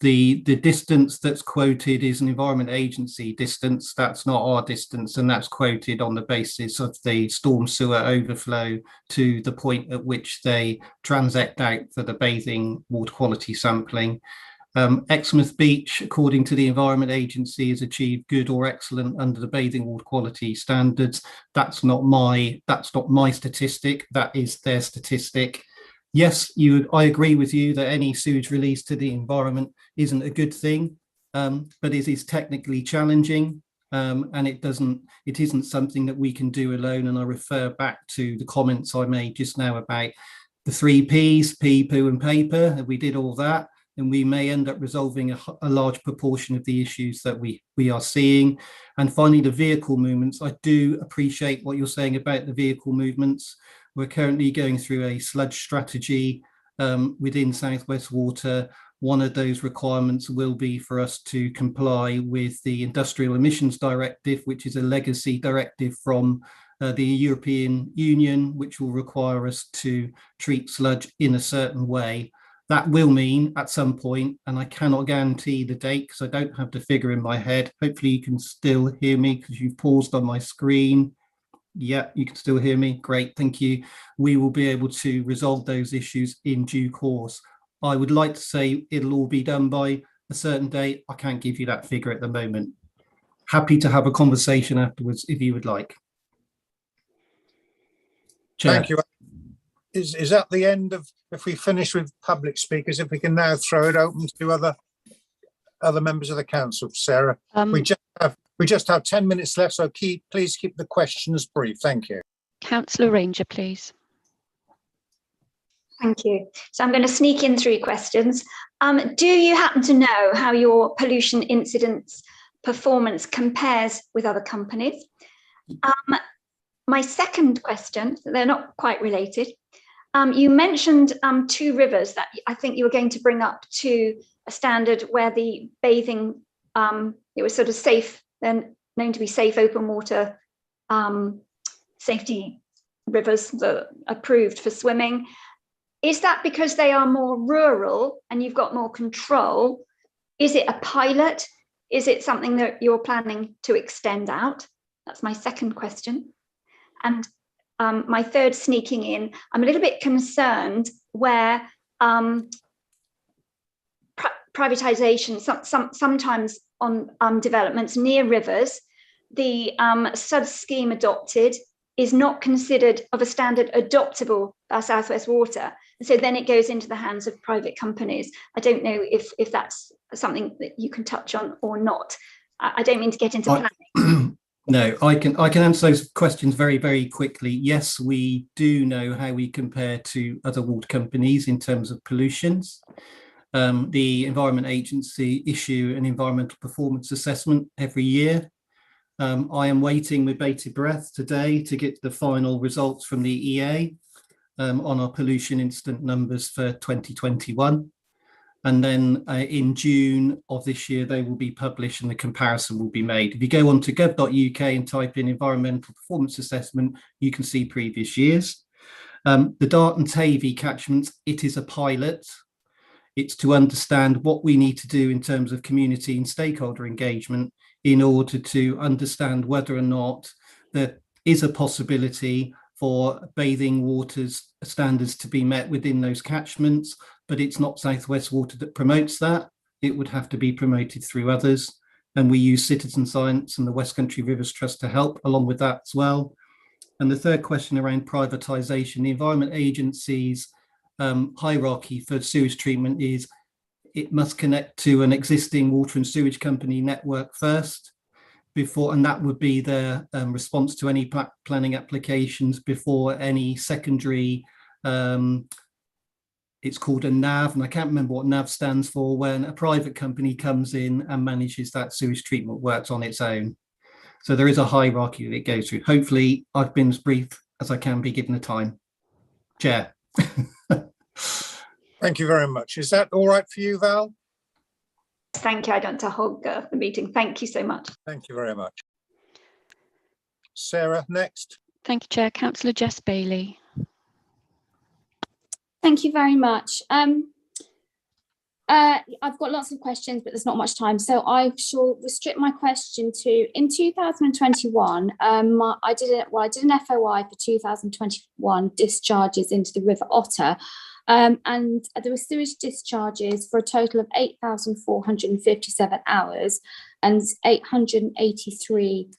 S7: The distance that's quoted is an Environment Agency distance. That's not our distance, and that's quoted on the basis of the storm sewer overflow to the point at which they transact out for the bathing water quality sampling. Xmas Beach, according to the Environment Agency, has achieved good or excellent under the bathing water quality standards. That's not my statistic. That is their statistic. Yes, I agree with you that any sewage release to the environment isn't a good thing, but it is technically challenging, and it isn't something that we can do alone. And I refer back to the comments I made just now about the 3 Ps, pee, poo, and paper. We did all that, and we may end up resolving a large proportion of the issues that we are seeing. And finally, the vehicle movements. I do appreciate what you're saying about the vehicle movements. We're currently going through a sludge strategy within South West Water. One of those requirements will be for us to comply with the Industrial Emissions Directive, which is a legacy directive from the European Union, which will require us to treat sludge in a certain way. That will mean at some point, and I cannot guarantee the date because I don't have the figure in my head. Hopefully you can still hear me because you've paused on my screen. Yeah, you can still hear me. Great, thank you. We will be able to resolve those issues in due course. I would like to say it'll all be done by a certain date. I can't give you that figure at the moment. Happy to have a conversation afterwards if you would like. Chair.
S2: Thank you. Is that the end of, if we finish with public speakers, if we can now throw it open to other members of the council, Sarah? We just have 10 minutes left, so please keep the questions brief. Thank you.
S1: Councillor Ranger, please.
S11: Thank you. So I'm going to sneak in 3 questions. Do you happen to know how your pollution incidents performance compares with other companies? My second question, they're not quite related. You mentioned 2 rivers that I think you were going to bring up to a standard where the bathing, it was sort of safe, then known to be safe open water safety rivers that are approved for swimming. Is that because they are more rural and you've got more control? Is it a pilot? Is it something that you're planning to extend out? That's my second question. And my third sneaking in, I'm a little bit concerned where privatisation, sometimes on developments near rivers, the SUD scheme adopted is not considered of a standard adoptable by South West Water. And so then it goes into the hands of private companies. I don't know if that's something that you can touch on or not. I don't mean to get into planning.
S7: No, I can answer those questions very, very quickly. Yes, we do know how we compare to other water companies in terms of pollutions. The Environment Agency issue an environmental performance assessment every year. I am waiting with bated breath today to get the final results from the EA on our pollution incident numbers for 2021. And then in June of this year, they will be published and the comparison will be made. If you go on to gov.uk and type in environmental performance assessment, you can see previous years. The Dart and Tavy catchments, it is a pilot. It's to understand what we need to do in terms of community and stakeholder engagement in order to understand whether or not there is a possibility for bathing waters standards to be met within those catchments, but it's not South West Water that promotes that. It would have to be promoted through others. And we use citizen science and the West Country Rivers Trust to help along with that as well. And the third question around privatisation, the Environment Agency's hierarchy for sewage treatment is it must connect to an existing water and sewage company network first before, and that would be the response to any planning applications before any secondary, it's called a NAV, and I can't remember what NAV stands for, when a private company comes in and manages that sewage treatment works on its own. So there is a hierarchy that it goes through. Hopefully I've been as brief as I can be given the time. Chair.
S2: Thank you very much. Is that all right for you, Val?
S11: Thank you. I don't want to hog the meeting. Thank you so much.
S2: Thank you very much. Sarah, next.
S1: Thank you, Chair. Councillor Jess Bailey.
S12: Thank you very much. I've got lots of questions, but there's not much time, so I shall restrict my question to, in 2021, I did an FOI for 2021 discharges into the River Otter, and there were sewage discharges for a total of 8,457 hours and 883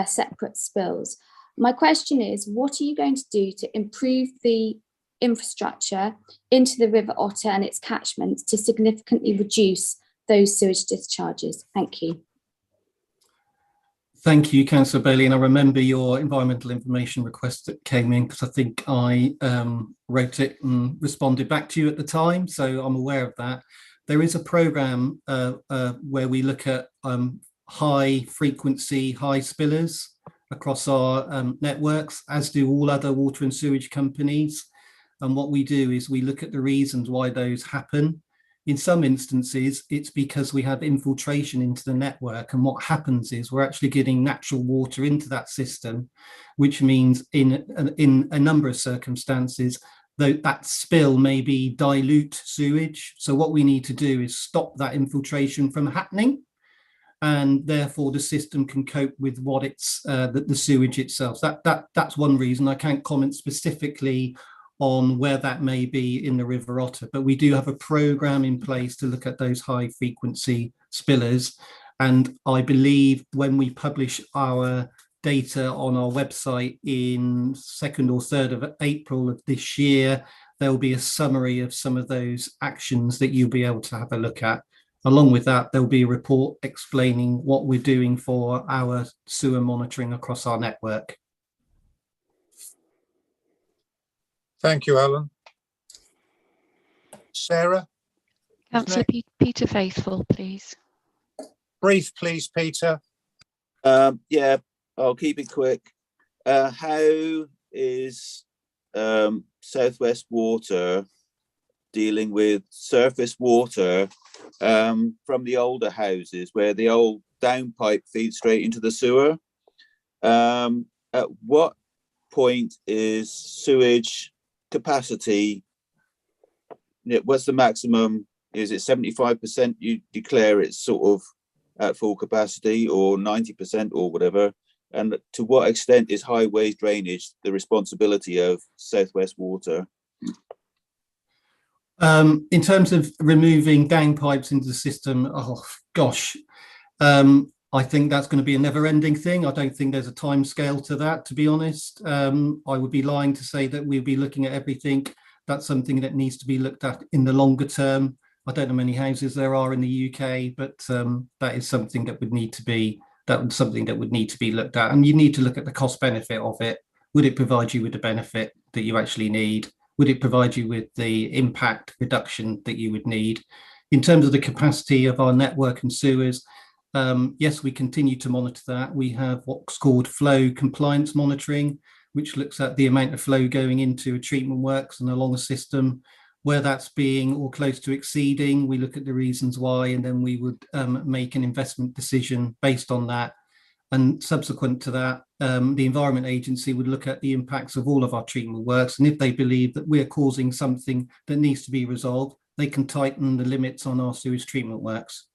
S12: separate spills. My question is, what are you going to do to improve the infrastructure into the River Otter and its catchments to significantly reduce those sewage discharges? Thank you.
S7: Thank you, Councillor Bailey, and I remember your environmental information request that came in because I think I wrote it and responded back to you at the time, so I'm aware of that. There is a programme where we look at high frequency, high spillers across our networks, as do all other water and sewage companies. And what we do is we look at the reasons why those happen. In some instances, it's because we have infiltration into the network. And what happens is we're actually getting natural water into that system, which means in a number of circumstances, that spill may be dilute sewage. So what we need to do is stop that infiltration from happening. And therefore the system can cope with what it's the sewage itself. That's one reason. I can't comment specifically on where that may be in the River Otter, but we do have a programme in place to look at those high frequency spillers. And I believe when we publish our data on our website in 2nd or 3rd of April of this year, there will be a summary of some of those actions that you'll be able to have a look at. Along with that, there'll be a report explaining what we're doing for our sewer monitoring across our network.
S2: Thank you, Alan. Sarah?
S1: Councillor Peter Faithful, please.
S2: Brief, please, Peter.
S13: Yeah, I'll keep it quick. How is South West Water dealing with surface water from the older houses where the old downpipe feeds straight into the sewer? At what point is sewage capacity? What's the maximum? Is it 75% you declare it's sort of at full capacity, or 90% or whatever? And to what extent is highways drainage the responsibility of South West Water?
S7: In terms of removing downpipes into the system, oh gosh, I think that's going to be a never-ending thing. I don't think there's a time scale to that, to be honest. I would be lying to say that we'll be looking at everything. That's something that needs to be looked at in the longer term. I don't know how many houses there are in the UK, but that is something that would need to be looked at. And you need to look at the cost benefit of it. Would it provide you with the benefit that you actually need? Would it provide you with the impact reduction that you would need? In terms of the capacity of our network and sewers, yes, we continue to monitor that. We have what's called flow compliance monitoring, which looks at the amount of flow going into a treatment works and along a system. Where that's being or close to exceeding, we look at the reasons why, and then we would make an investment decision based on that. And subsequent to that, the Environment Agency would look at the impacts of all of our treatment works. And if they believe that we're causing something that needs to be resolved, they can tighten the limits on our sewage treatment works.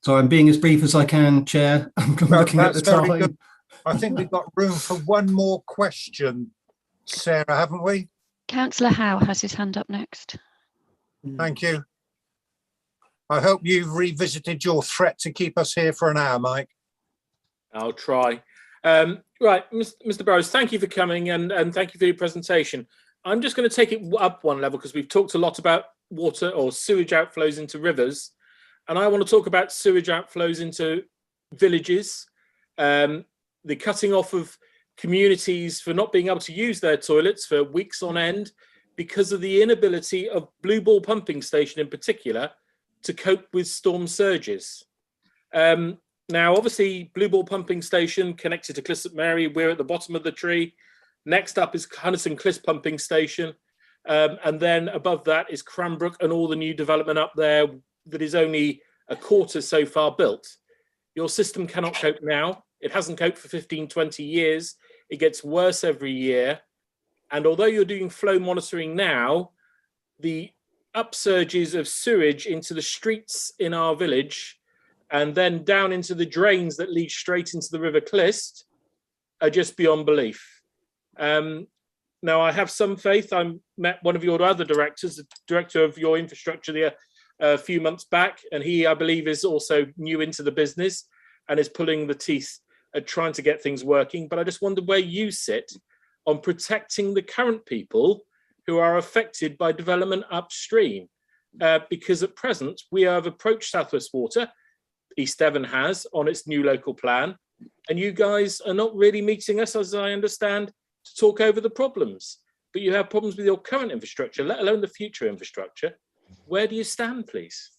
S7: So I'm being as brief as I can, Chair. I'm looking at the time.
S2: Good. I think we've got room for one more question, Sarah, haven't we?
S1: Councillor Howe has his hand up next.
S2: Thank you. I hope you've revisited your threat to keep us here for an hour, Mike.
S14: I'll try. Right, Mr. Burrows, thank you for coming and thank you for your presentation. I'm just going to take it up one level because we've talked a lot about water or sewage outflows into rivers, and I want to talk about sewage outflows into villages, the cutting off of communities for not being able to use their toilets for weeks on end because of the inability of Blue Ball Pumping Station in particular to cope with storm surges. Now, obviously, Blue Ball Pumping Station connected to Cliss St Mary, we're at the bottom of the tree. Next up is Hunnison Cliss Pumping Station. And then above that is Cranbrook and all the new development up there that is only a quarter so far built. Your system cannot cope now. It hasn't coped for 15, 20 years. It gets worse every year. And although you're doing flow monitoring now, the upsurges of sewage into the streets in our village and then down into the drains that lead straight into the River Clist are just beyond belief. Now, I have some faith. I met one of your other directors, the director of your infrastructure there a few months back, and he, I believe, is also new into the business and is pulling the teeth at trying to get things working. But I just wonder where you sit on protecting the current people who are affected by development upstream. Because at present, we have approached South West Water, East Devon has, on its new local plan, and you guys are not really meeting us, as I understand, to talk over the problems. But you have problems with your current infrastructure, let alone the future infrastructure. Where do you stand, please?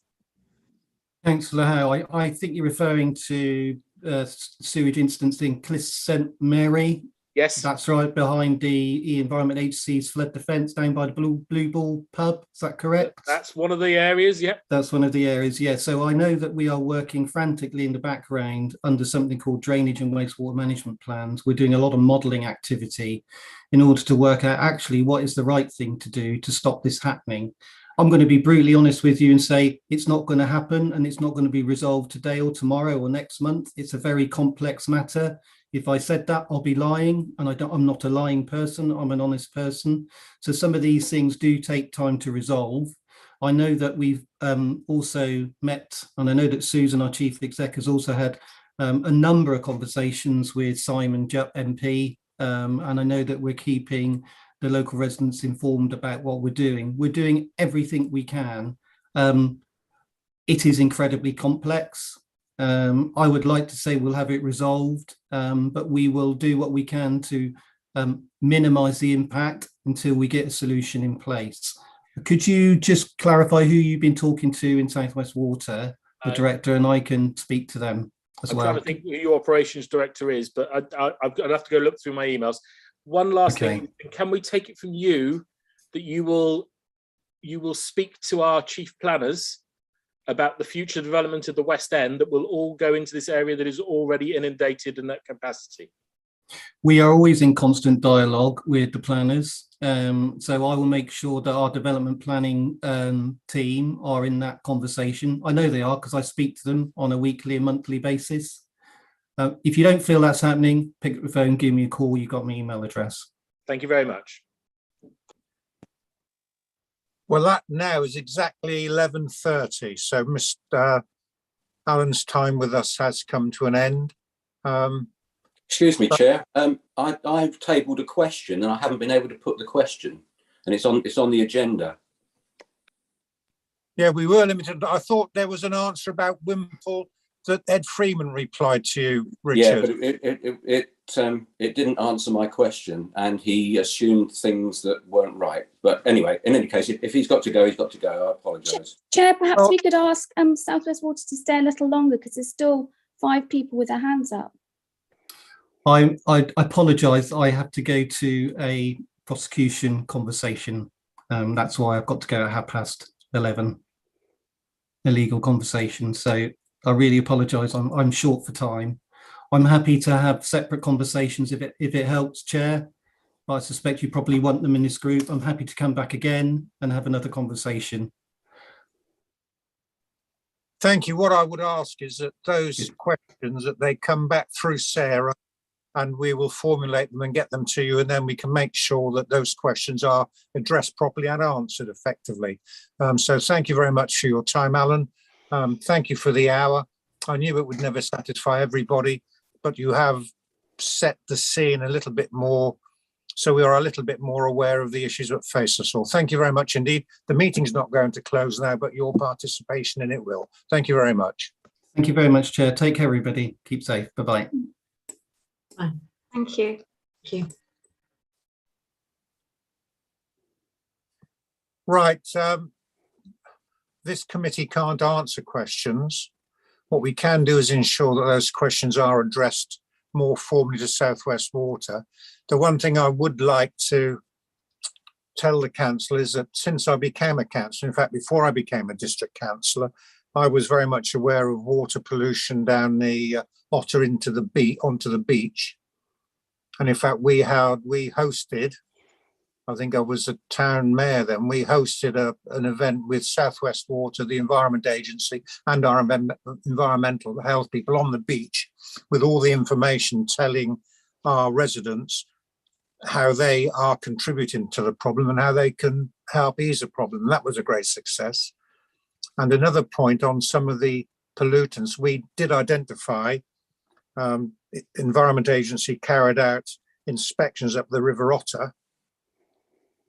S7: Thanks, Lahau. I think you're referring to sewage incidents in Cliss St Mary.
S14: Yes,
S7: that's right, behind the Environment Agency's flood defence down by the Blue Ball pub. Is that correct?
S14: That's one of the areas, yeah.
S7: That's one of the areas, yeah. So I know that we are working frantically in the background under something called drainage and wastewater management plans. We're doing a lot of modelling activity in order to work out actually what is the right thing to do to stop this happening. I'm going to be brutally honest with you and say it's not going to happen, and it's not going to be resolved today or tomorrow or next month. It's a very complex matter. If I said that, I'll be lying, and I'm not a lying person. I'm an honest person. So some of these things do take time to resolve. I know that we've also met, and I know that Susan, our chief exec, has also had a number of conversations with Simon Jupp MP, and I know that we're keeping the local residents informed about what we're doing. We're doing everything we can. It is incredibly complex. I would like to say we'll have it resolved, but we will do what we can to minimise the impact until we get a solution in place. Could you just clarify who you've been talking to in South West Water, the director, and I can speak to them as well?
S14: I'm trying to think who your operations director is, but I'd have to go look through my emails. One last thing, can we take it from you that you will speak to our chief planners about the future development of the West End that will all go into this area that is already inundated in that capacity?
S7: We are always in constant dialogue with the planners. So I will make sure that our development planning team are in that conversation. I know they are because I speak to them on a weekly and monthly basis. If you don't feel that's happening, pick up the phone, give me a call. You've got my email address.
S14: Thank you very much.
S2: Well, that now is exactly 11:30. So Mr. Alan's time with us has come to an end.
S15: Excuse me, Chair. I've tabled a question and I haven't been able to put the question, and it's on the agenda.
S2: Yeah, we were limited. I thought there was an answer about Wimpole that Ed Freeman replied to you, Richard.
S15: Yeah, but it didn't answer my question, and he assumed things that weren't right. But anyway, in any case, if he's got to go, he's got to go. I apologise.
S12: Chair, perhaps we could ask South West Water to stay a little longer because there's still 5 people with their hands up.
S7: I apologise. I have to go to a prosecution conversation. That's why I've got to go at 11:30. A legal conversation. So I really apologise. I'm short for time. I'm happy to have separate conversations if it helps, Chair. But I suspect you probably want them in this group. I'm happy to come back again and have another conversation.
S2: Thank you. What I would ask is that those questions that they come back through Sarah, and we will formulate them and get them to you, and then we can make sure that those questions are addressed properly and answered effectively. So thank you very much for your time, Alan. Thank you for the hour. I knew it would never satisfy everybody, but you have set the scene a little bit more, so we are a little bit more aware of the issues that face us all. Thank you very much indeed. The meeting's not going to close now, but your participation in it will. Thank you very much.
S7: Thank you very much, Chair. Take care, everybody. Keep safe. Bye-bye.
S11: Thank you.
S3: Thank you.
S2: Right. This committee can't answer questions. What we can do is ensure that those questions are addressed more formally to South West Water. The one thing I would like to tell the council is that since I became a councillor, in fact, before I became a district councillor, I was very much aware of water pollution down the Otter onto the beach. And in fact, we hosted, I think I was a town mayor then, we hosted an event with South West Water, the Environment Agency, and our environmental health people on the beach with all the information telling our residents how they are contributing to the problem and how they can help ease the problem. And that was a great success. And another point on some of the pollutants, we did identify, Environment Agency carried out inspections up the River Otter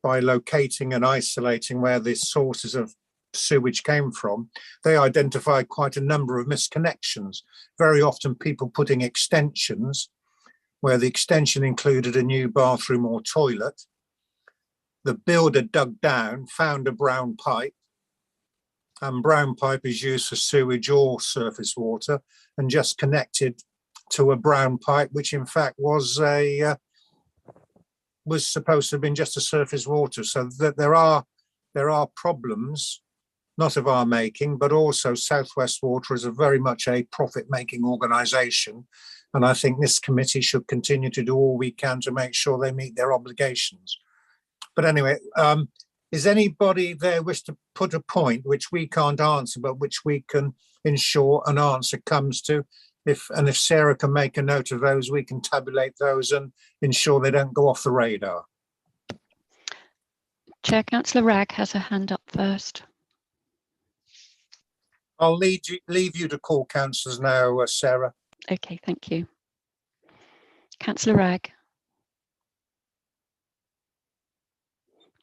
S2: by locating and isolating where the sources of sewage came from. They identified quite a number of misconnections. Very often people putting extensions where the extension included a new bathroom or toilet. The builder dug down, found a brown pipe, and brown pipe is used for sewage or surface water, and just connected to a brown pipe, which in fact was supposed to have been just a surface water. So that there are problems, not of our making, but also South West Water is very much a profit-making organisation, and I think this committee should continue to do all we can to make sure they meet their obligations. But anyway, is anybody there wish to put a point which we can't answer, but which we can ensure an answer comes to? If Sarah can make a note of those, we can tabulate those and ensure they don't go off the radar.
S1: Chair, Councillor Ragg has her hand up first.
S2: I'll leave you to call councillors now, Sarah.
S1: Okay, thank you. Councillor Ragg.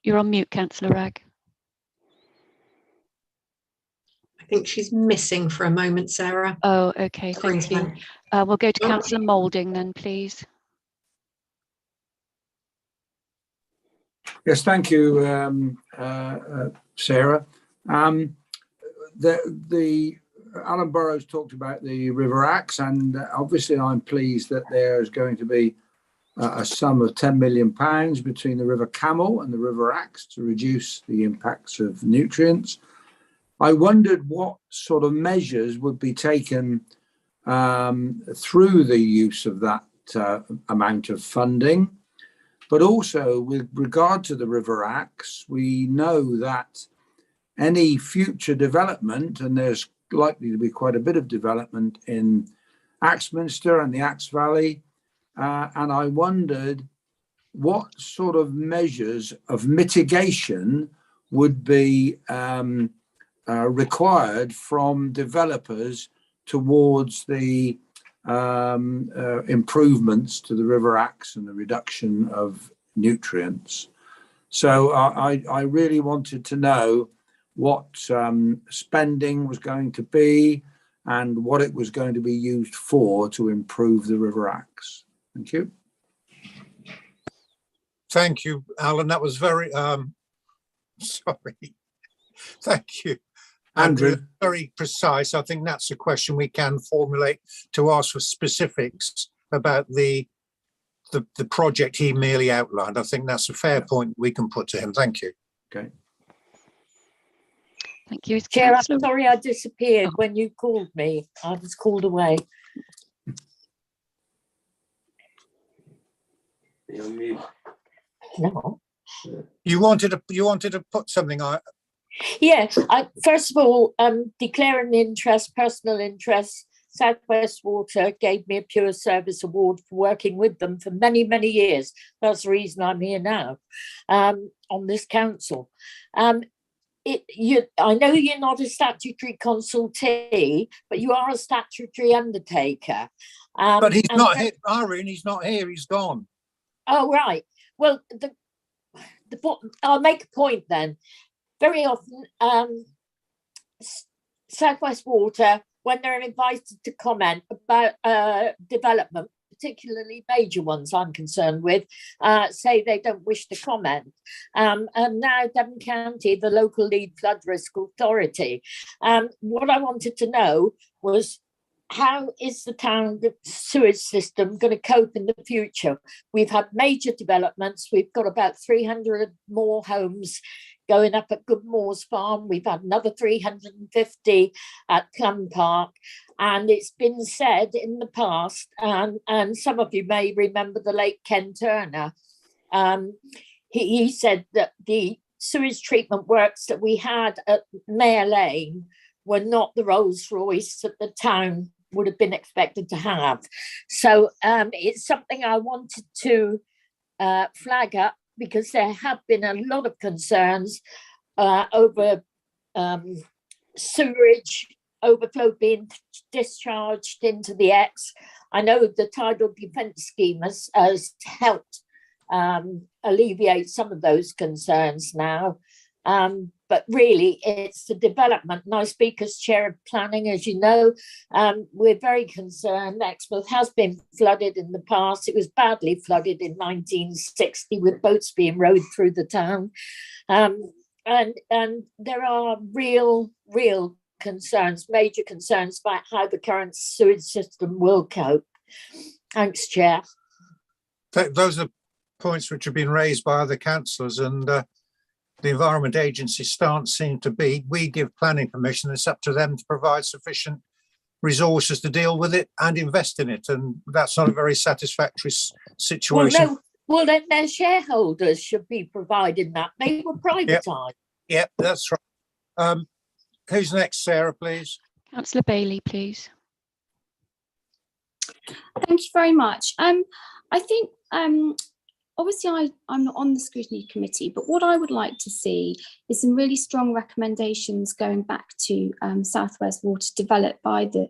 S1: You're on mute, Councillor Ragg.
S3: I think she's missing for a moment, Sarah.
S1: Oh, okay, thank you. We'll go to Councillor Moulding then, please.
S16: Yes, thank you, Sarah. The Alan Burrows talked about the River Axe, and obviously I'm pleased that there is going to be a sum of £10 million between the River Camel and the River Axe to reduce the impacts of nutrients. I wondered what sort of measures would be taken through the use of that amount of funding. But also with regard to the River Axe, we know that any future development, and there's likely to be quite a bit of development in Axminster and the Axe Valley, and I wondered what sort of measures of mitigation would be required from developers towards the improvements to the River Axe and the reduction of nutrients. So I really wanted to know what spending was going to be and what it was going to be used for to improve the River Axe. Thank you.
S2: Thank you, Alan. That was very, sorry. Thank you. Andrew, very precise. I think that's a question we can formulate to ask for specifics about the project he merely outlined. I think that's a fair point we can put to him. Thank you.
S16: Okay.
S1: Thank you.
S17: Chair, I'm sorry I disappeared when you called me. I was called away. No.
S2: You wanted to put something on.
S17: Yes, first of all, declaring interest, personal interest. Southwest Water gave me a Pure Service Award for working with them for many, many years. That's the reason I'm here now on this council. I know you're not a statutory consultee, but you are a statutory undertaker.
S2: But he's not here, Irene. He's not here. He's gone.
S17: Oh, right. Well, I'll make a point then. Very often, Southwest Water, when they're invited to comment about development, particularly major ones I'm concerned with, say they don't wish to comment. And now Devon County, the local lead flood risk authority. What I wanted to know was, how is the town sewage system going to cope in the future? We've had major developments. We've got about 300 more homes going up at Goodmore's Farm. We've had another 350 at Plum Park. And it's been said in the past, and some of you may remember the late Ken Turner, he said that the sewage treatment works that we had at Mayor Lane were not the Rolls Royce that the town would have been expected to have. So it's something I wanted to flag up, because there have been a lot of concerns over sewerage overflow being discharged into the Exe. I know the tidal defence scheme has helped alleviate some of those concerns now. But really, it's the development. And I speak as chair of planning, as you know. We're very concerned. Exmouth has been flooded in the past. It was badly flooded in 1960 with boats being rowed through the town. And there are real concerns, major concerns about how the current sewage system will cope. Thanks, Chair.
S2: Those are points which have been raised by other councillors, and the Environment Agency's stance seemed to be, we give planning permission, it's up to them to provide sufficient resources to deal with it and invest in it, and that's not a very satisfactory situation.
S17: Well, then their shareholders should be providing that. They were privatised.
S2: Yep, that's right. Who's next, Sarah, please?
S1: Councillor Bailey, please.
S12: Thank you very much. I think obviously I'm not on the Scrutiny Committee, but what I would like to see is some really strong recommendations going back to Southwest Water developed by the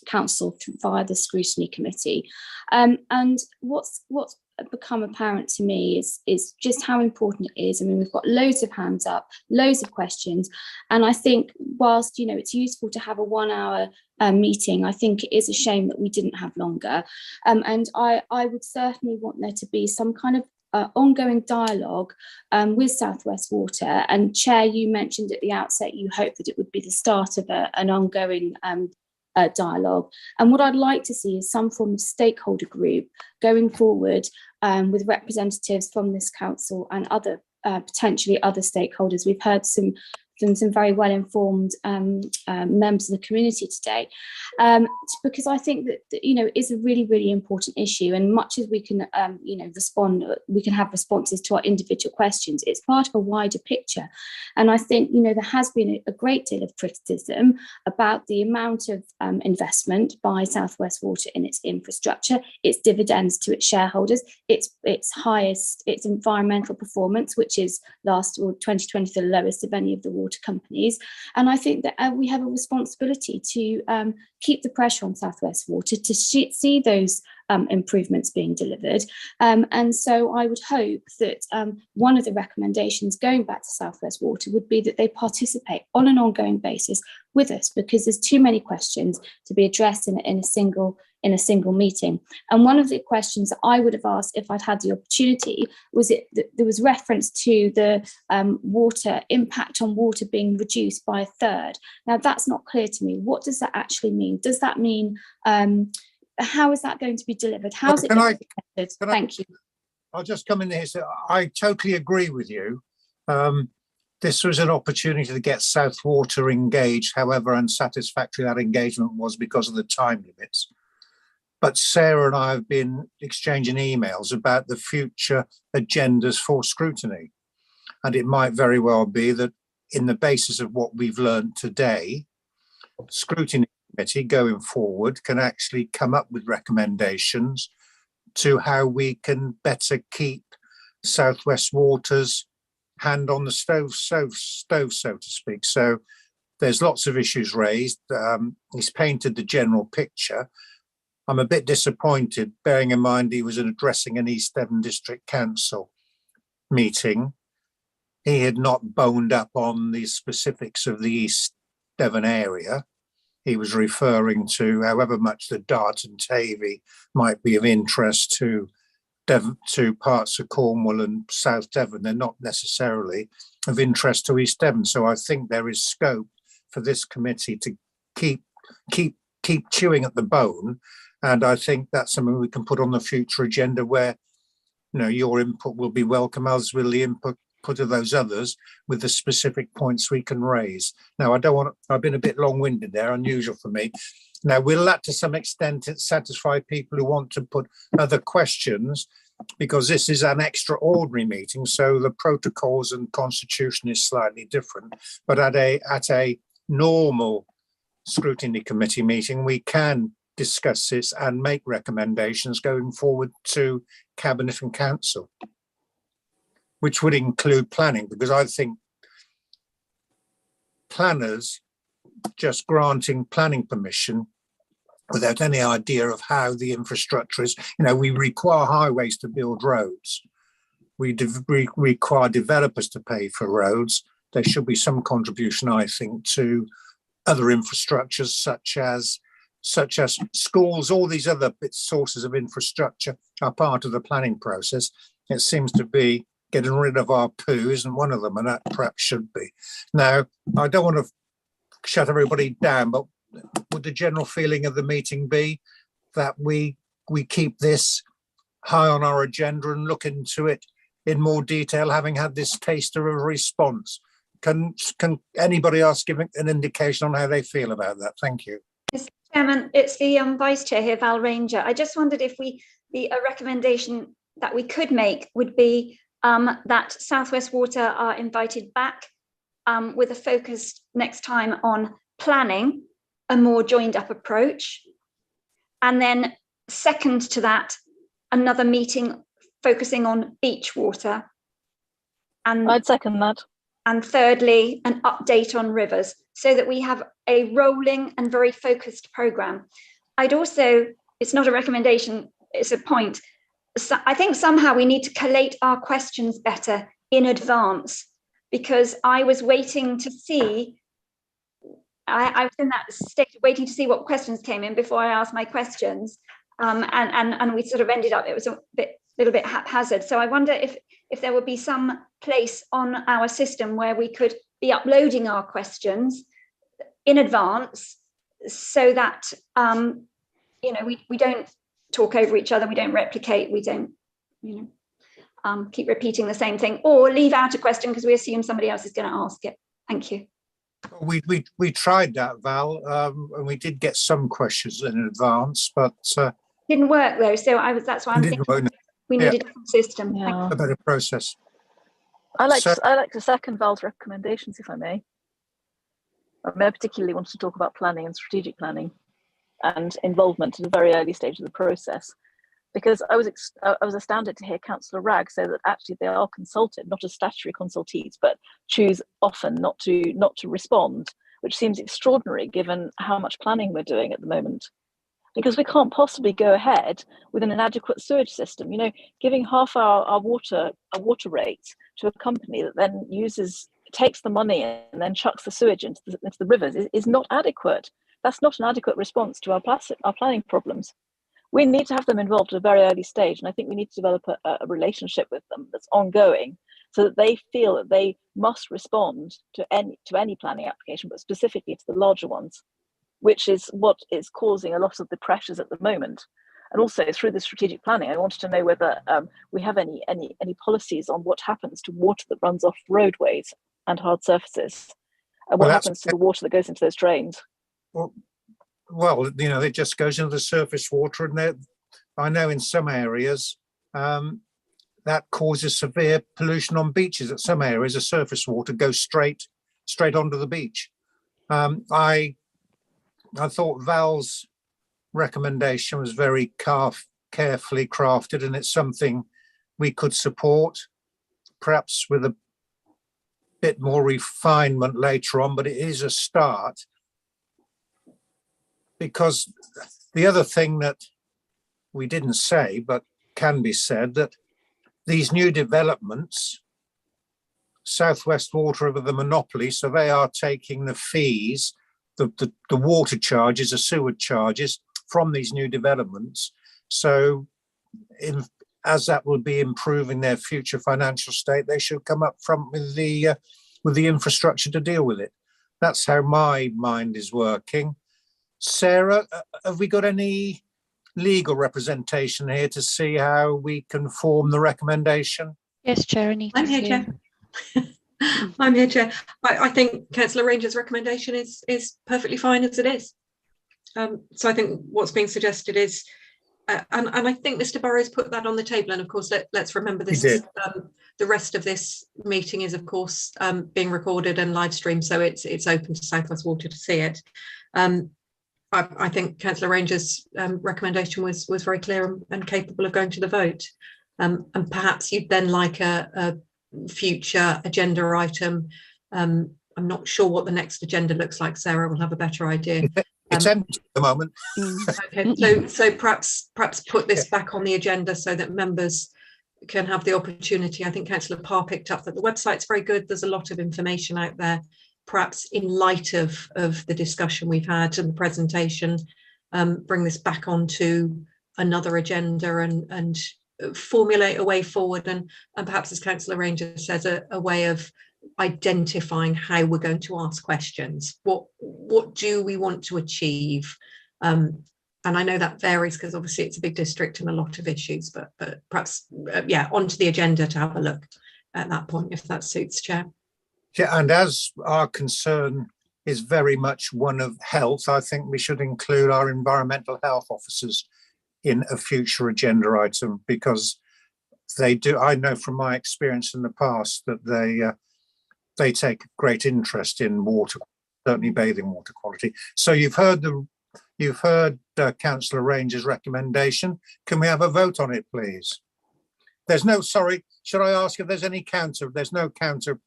S12: council via the Scrutiny Committee. And what's become apparent to me is just how important it is. I mean, we've got loads of hands up, loads of questions, and I think whilst it's useful to have a 1 hour meeting, I think it is a shame that we didn't have longer. And I would certainly want there to be some kind of ongoing dialogue with Southwest Water. And Chair, you mentioned at the outset you hope that it would be the start of an ongoing dialogue. And what I'd like to see is some form of stakeholder group going forward with representatives from this council and other potentially other stakeholders. We've heard some some very well informed members of the community today, because I think that is a really, really important issue. And much as we can respond, we can have responses to our individual questions, it's part of a wider picture. And I think there has been a great deal of criticism about the amount of investment by South West Water in its infrastructure, its dividends to its shareholders, its environmental performance, which is 2020 the lowest of any of the water companies. And I think that we have a responsibility to keep the pressure on South West Water to see those improvements being delivered. And so I would hope that one of the recommendations going back to South West Water would be that they participate on an ongoing basis with us, because there's too many questions to be addressed in a single meeting. And one of the questions that I would have asked if I'd had the opportunity was there was reference to the water impact on water being reduced by a third. Now that's not clear to me. What does that actually mean? Does that mean how is that going to be delivered? How's it implemented? Thank you.
S2: I'll just come in here. So I totally agree with you. This was an opportunity to get South Water engaged, however unsatisfactory that engagement was because of the time limits. But Sarah and I have been exchanging emails about the future agendas for scrutiny. And it might very well be that in the basis of what we've learned today, Scrutiny Committee going forward can actually come up with recommendations to how we can better keep South West Water's hand on the stove, so to speak. So there's lots of issues raised. He's painted the general picture. I'm a bit disappointed, bearing in mind he was addressing an East Devon District Council meeting. He had not boned up on the specifics of the East Devon area. He was referring to however much the Dart and Tavy might be of interest to Devon, to parts of Cornwall and South Devon. They're not necessarily of interest to East Devon. So I think there is scope for this committee to keep chewing at the bone. And I think that's something we can put on the future agenda where, your input will be welcome, as will the input of those others with the specific points we can raise. Now, I've been a bit long-winded there, unusual for me. Now, will that to some extent satisfy people who want to put other questions, because this is an extraordinary meeting, so the protocols and constitution is slightly different. But at a normal Scrutiny Committee meeting, we can discuss this and make recommendations going forward to Cabinet and Council, which would include planning, because I think planners just granting planning permission without any idea of how the infrastructure is. We require highways to build roads. We require developers to pay for roads. There should be some contribution, I think, to other infrastructures such as schools. All these other sources of infrastructure are part of the planning process. It seems to be getting rid of our poo isn't one of them, and that perhaps should be. Now, I don't want to shut everybody down, but would the general feeling of the meeting be that we keep this high on our agenda and look into it in more detail, having had this taster of a response? Can anybody else give an indication on how they feel about that? Thank you.
S11: Mr. Chairman, it's the Vice Chair here, Val Ranger. I just wondered if a recommendation that we could make would be that South West Water are invited back with a focus next time on planning a more joined up approach. And then second to that, another meeting focusing on beach water. And
S6: I'd second that.
S11: And thirdly, an update on rivers, so that we have a rolling and very focused programme. I'd also, it's not a recommendation, it's a point. So I think somehow we need to collate our questions better in advance, because I was waiting to see, I was in that state of waiting to see what questions came in before I asked my questions. And we sort of ended up, it was a little bit haphazard. So I wonder if there would be some place on our system where we could be uploading our questions in advance, so that we don't talk over each other, we don't replicate, we don't keep repeating the same thing, or leave out a question because we assume somebody else is going to ask it. Thank you.
S2: We tried that, Val, and we did get some questions in advance, but
S11: didn't work though. So that's why I'm thinking we need a different system.
S6: Yeah.
S2: a better process.
S6: I like to second Val's recommendations, if I may. I particularly want to talk about planning and strategic planning and involvement at a very early stage of the process, because I was astounded to hear Councillor Ragg say that actually they are consulted, not as statutory consultees, but choose often not to respond, which seems extraordinary given how much planning we're doing at the moment. Because we can't possibly go ahead with an inadequate sewage system. You know, giving half our water rate to a company that then takes the money and then chucks the sewage into the rivers is not adequate. That's not an adequate response to our planning problems. We need to have them involved at a very early stage, and I think we need to develop a relationship with them that's ongoing, so that they feel that they must respond to any planning application, but specifically to the larger ones, which is what is causing a lot of the pressures at the moment. And also through the strategic planning, I wanted to know whether we have any policies on what happens to water that runs off roadways and hard surfaces, and what happens to the water that goes into those drains.
S2: Well, you know, it just goes into the surface water, and I know in some areas that causes severe pollution on beaches. At some areas, the surface water goes straight onto the beach. I thought Val's recommendation was very carefully crafted, and it's something we could support, perhaps with a bit more refinement later on, but it is a start. Because the other thing that we didn't say, but can be said, that these new developments, South West Water are the monopoly, so they are taking the fees, the water charges, the sewage charges from these new developments. So as that will be improving their future financial state, they should come up front with the infrastructure to deal with it. That's how my mind is working. Sarah, have we got any legal representation here to see how we can form the recommendation?
S1: Yes, Chair.
S3: I'm here, Chair. I'm here, Chair. I think Councillor Ranger's recommendation is perfectly fine as it is. So I think what's being suggested is, and I think Mr. Burrows put that on the table. And of course, let's remember this. The rest of this meeting is, of course, being recorded and live streamed, so it's open to South West Water to see it. I think Councillor Ranger's recommendation was very clear and capable of going to the vote. And perhaps you'd then like a future agenda item. I'm not sure what the next agenda looks like. Sarah will have a better idea.
S2: It's empty at the moment.
S3: Okay, so perhaps put this back on the agenda so that members can have the opportunity. I think Councillor Parr picked up that the website's very good. There's a lot of information out there. Perhaps in light of the discussion we've had and the presentation, bring this back onto another agenda and formulate a way forward, and perhaps, as Councillor Ranger says, a way of identifying how we're going to ask questions. What do we want to achieve? And I know that varies because obviously it's a big district and a lot of issues, but perhaps onto the agenda to have a look at that point, if that suits, Chair.
S2: Yeah, and as our concern is very much one of health, I think we should include our environmental health officers in a future agenda item, because they do. I know from my experience in the past that they take great interest in water, certainly bathing water quality. So you've heard Councillor Ranger's recommendation. Can we have a vote on it, please? There's no. Sorry, should I ask if there's any counter? There's no counter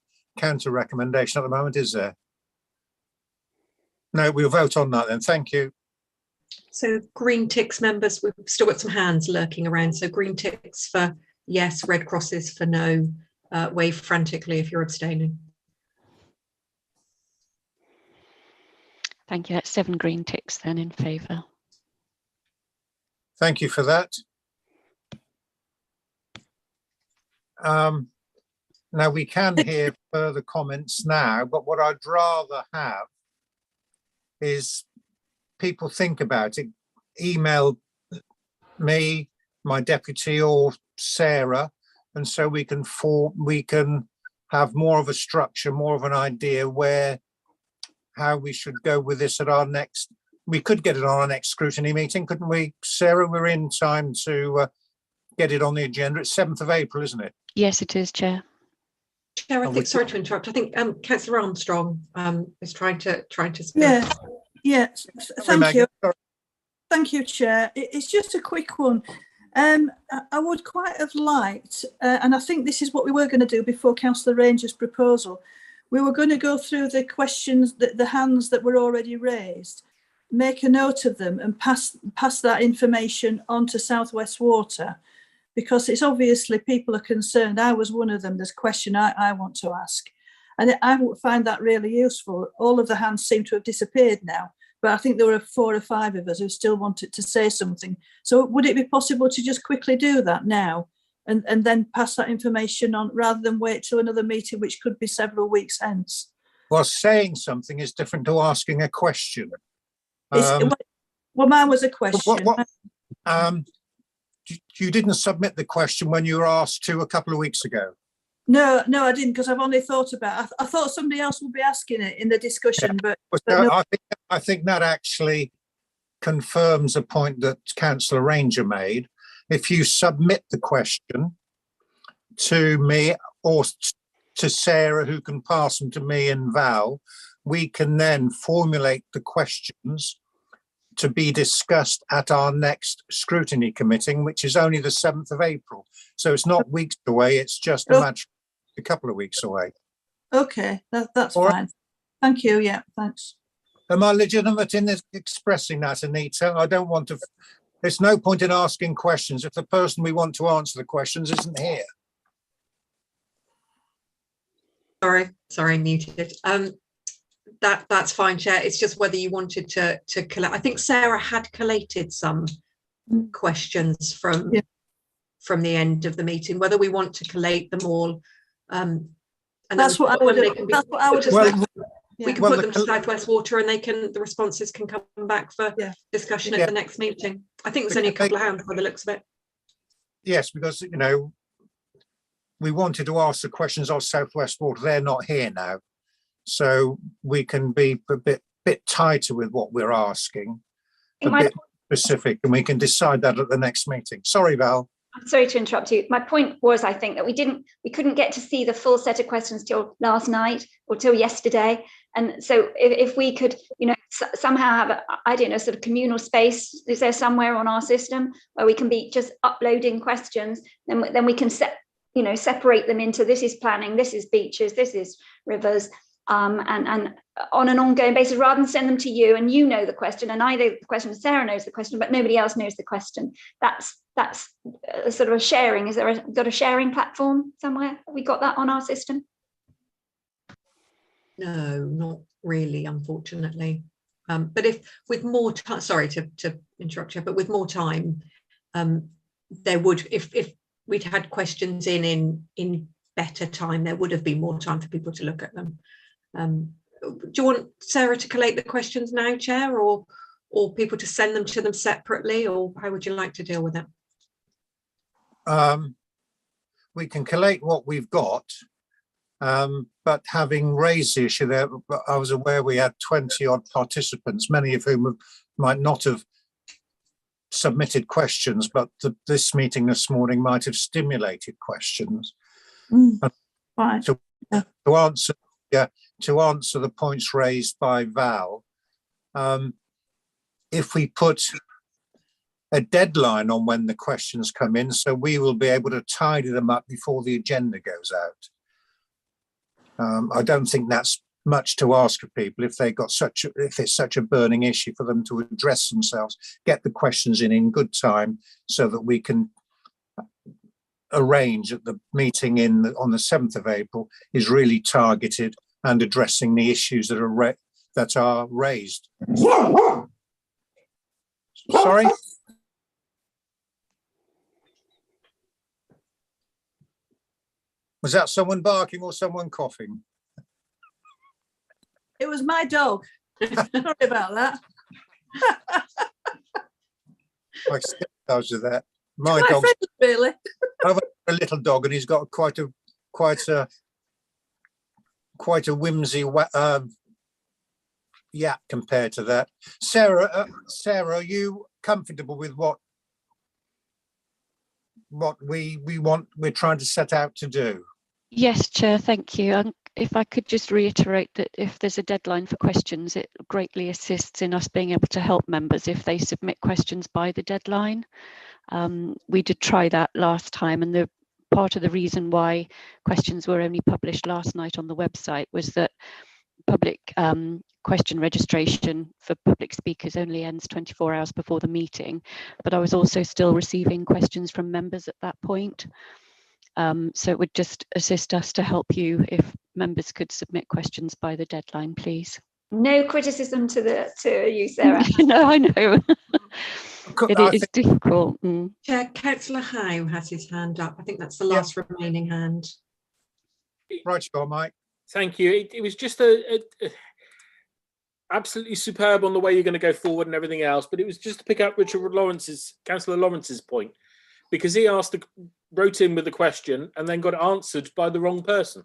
S2: recommendation at the moment, is there? No, we'll vote on that then. Thank you.
S3: So green ticks, members, we've still got some hands lurking around. So green ticks for yes, red crosses for no. Wave frantically if you're abstaining.
S1: Thank you. That's 7 green ticks then in favour.
S2: Thank you for that. Now we can hear further comments now, but what I'd rather have is people think about it, email me, my deputy, or Sarah, and so we can have more of a structure, more of an idea how we should go with this at our next. We could get it on our next scrutiny meeting, couldn't we, Sarah? We're in time to get it on the agenda. It's 7th of April, isn't it?
S1: Yes, it is, Chair.
S3: Chair, I think, sorry to interrupt. I think Councillor Armstrong is trying to speak.
S18: Yes. Thank you. Thank you, Chair. It's just a quick one. I would quite have liked, and I think this is what we were going to do before Councillor Ranger's proposal. We were going to go through the questions, the hands that were already raised, make a note of them and pass that information on to South West Water, because it's obviously people are concerned. I was one of them. There's a question I want to ask. And I would find that really useful. All of the hands seem to have disappeared now, but I think there were 4 or 5 of us who still wanted to say something. So would it be possible to just quickly do that now and then pass that information on rather than wait till another meeting, which could be several weeks hence?
S2: Well, saying something is different to asking a question.
S18: Well, mine was a question.
S2: You didn't submit the question when you were asked to a couple of weeks ago.
S18: No, I didn't, because I've only thought about it. I thought somebody else would be asking it in the discussion, but no.
S2: I think that actually confirms a point that Councillor Ranger made. If you submit the question to me or to Sarah, who can pass them to me and Val, we can then formulate the questions to be discussed at our next scrutiny committee, which is only the 7th of April. So it's not weeks away, it's just a couple of weeks away.
S18: Okay, that's fine. Right. Thank you, yeah, thanks.
S2: Am I legitimate in expressing that, Anita? I don't want to, there's no point in asking questions if the person we want to answer the questions isn't here.
S3: Sorry, muted. That's fine, Chair. It's just whether you wanted to collect. I think Sarah had collated some questions from the end of the meeting. Whether we want to collate them all, and
S18: that's what I would.
S3: We can put them to South West Water, and the responses can come back for discussion at the next meeting. I think there's only a couple of hands by the looks of it.
S2: Yes, because we wanted to ask the questions of South West Water. They're not here now. So we can be a bit tighter with what we're asking, a bit specific, and we can decide that at the next meeting. Sorry, Val.
S11: I'm sorry to interrupt you. My point was, I think that we couldn't get to see the full set of questions till last night or till yesterday. And so if we could, somehow have I don't know, sort of communal space, is there somewhere on our system where we can be just uploading questions, then we can separate them into this is planning, this is beaches, this is rivers. And on an ongoing basis, rather than send them to you and you know the question and I know the question, Sarah knows the question, but nobody else knows the question. That's a sort of a sharing. Is there got a sharing platform somewhere? Have we got that on our system?
S3: No, not really, unfortunately. But if with more time, sorry to interrupt you, but with more time, there would, if we'd had questions in better time, there would have been more time for people to look at them. Do you want Sarah to collate the questions now, Chair, or people to send them to them separately, or how would you like to deal with it?
S2: We can collate what we've got, but having raised the issue there, I was aware we had 20 odd participants, many of whom might not have submitted questions, but this meeting this morning might have stimulated questions.
S18: Right.
S2: To answer the points raised by Val, if we put a deadline on when the questions come in, so we will be able to tidy them up before the agenda goes out. I don't think that's much to ask of people if it's such a burning issue for them to address themselves, get the questions in good time, so that we can arrange at the meeting on the 7th of April is really targeted and addressing the issues that are raised. Sorry? Was that someone barking or someone coughing?
S18: It was my dog. Sorry about that.
S2: I still tells you that. My dog, really. I've a little dog, and he's got quite a quite a whimsy yap compared to that. Sarah, are you comfortable with what we're trying to set out to do?
S1: Yes, Chair, thank you. And if I could just reiterate that if there's a deadline for questions, it greatly assists in us being able to help members if they submit questions by the deadline. We did try that last time, and the part of the reason why questions were only published last night on the website was that public question registration for public speakers only ends 24 hours before the meeting, but I was also still receiving questions from members at that point. So it would just assist us to help you if members could submit questions by the deadline, please.
S11: No criticism to you, Sarah.
S1: No, I know. It is difficult.
S3: Chair, Councillor Howe has his hand up. I think that's the last remaining hand.
S2: Right, you go, Mike.
S14: Thank you. It was just absolutely superb on the way you're going to go forward and everything else, but it was just to pick up Councillor Lawrence's point, because he wrote in with the question and then got it answered by the wrong person.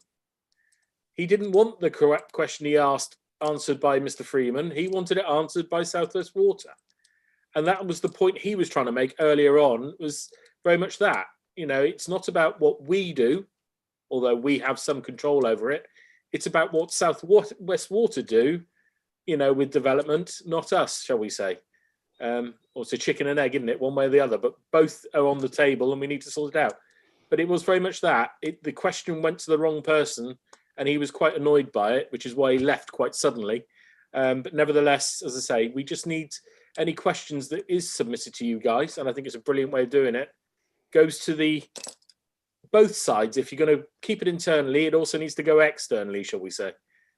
S14: He didn't want the correct question he asked answered by Mr. Freeman. He wanted it answered by South West Water. And that was the point he was trying to make earlier on, was very much that, you know, it's not about what we do, although we have some control over it. It's about what South West Water do, you know, with development, not us, shall we say. Or it's a chicken and egg, isn't it? One way or the other, but both are on the table and we need to sort it out. But it was very much that. The question went to the wrong person and he was quite annoyed by it, which is why he left quite suddenly. But nevertheless, as I say, we just need any questions that is submitted to you guys, and I think it's a brilliant way of doing it, goes to both sides. If you're going to keep it internally, it also needs to go externally, shall we say,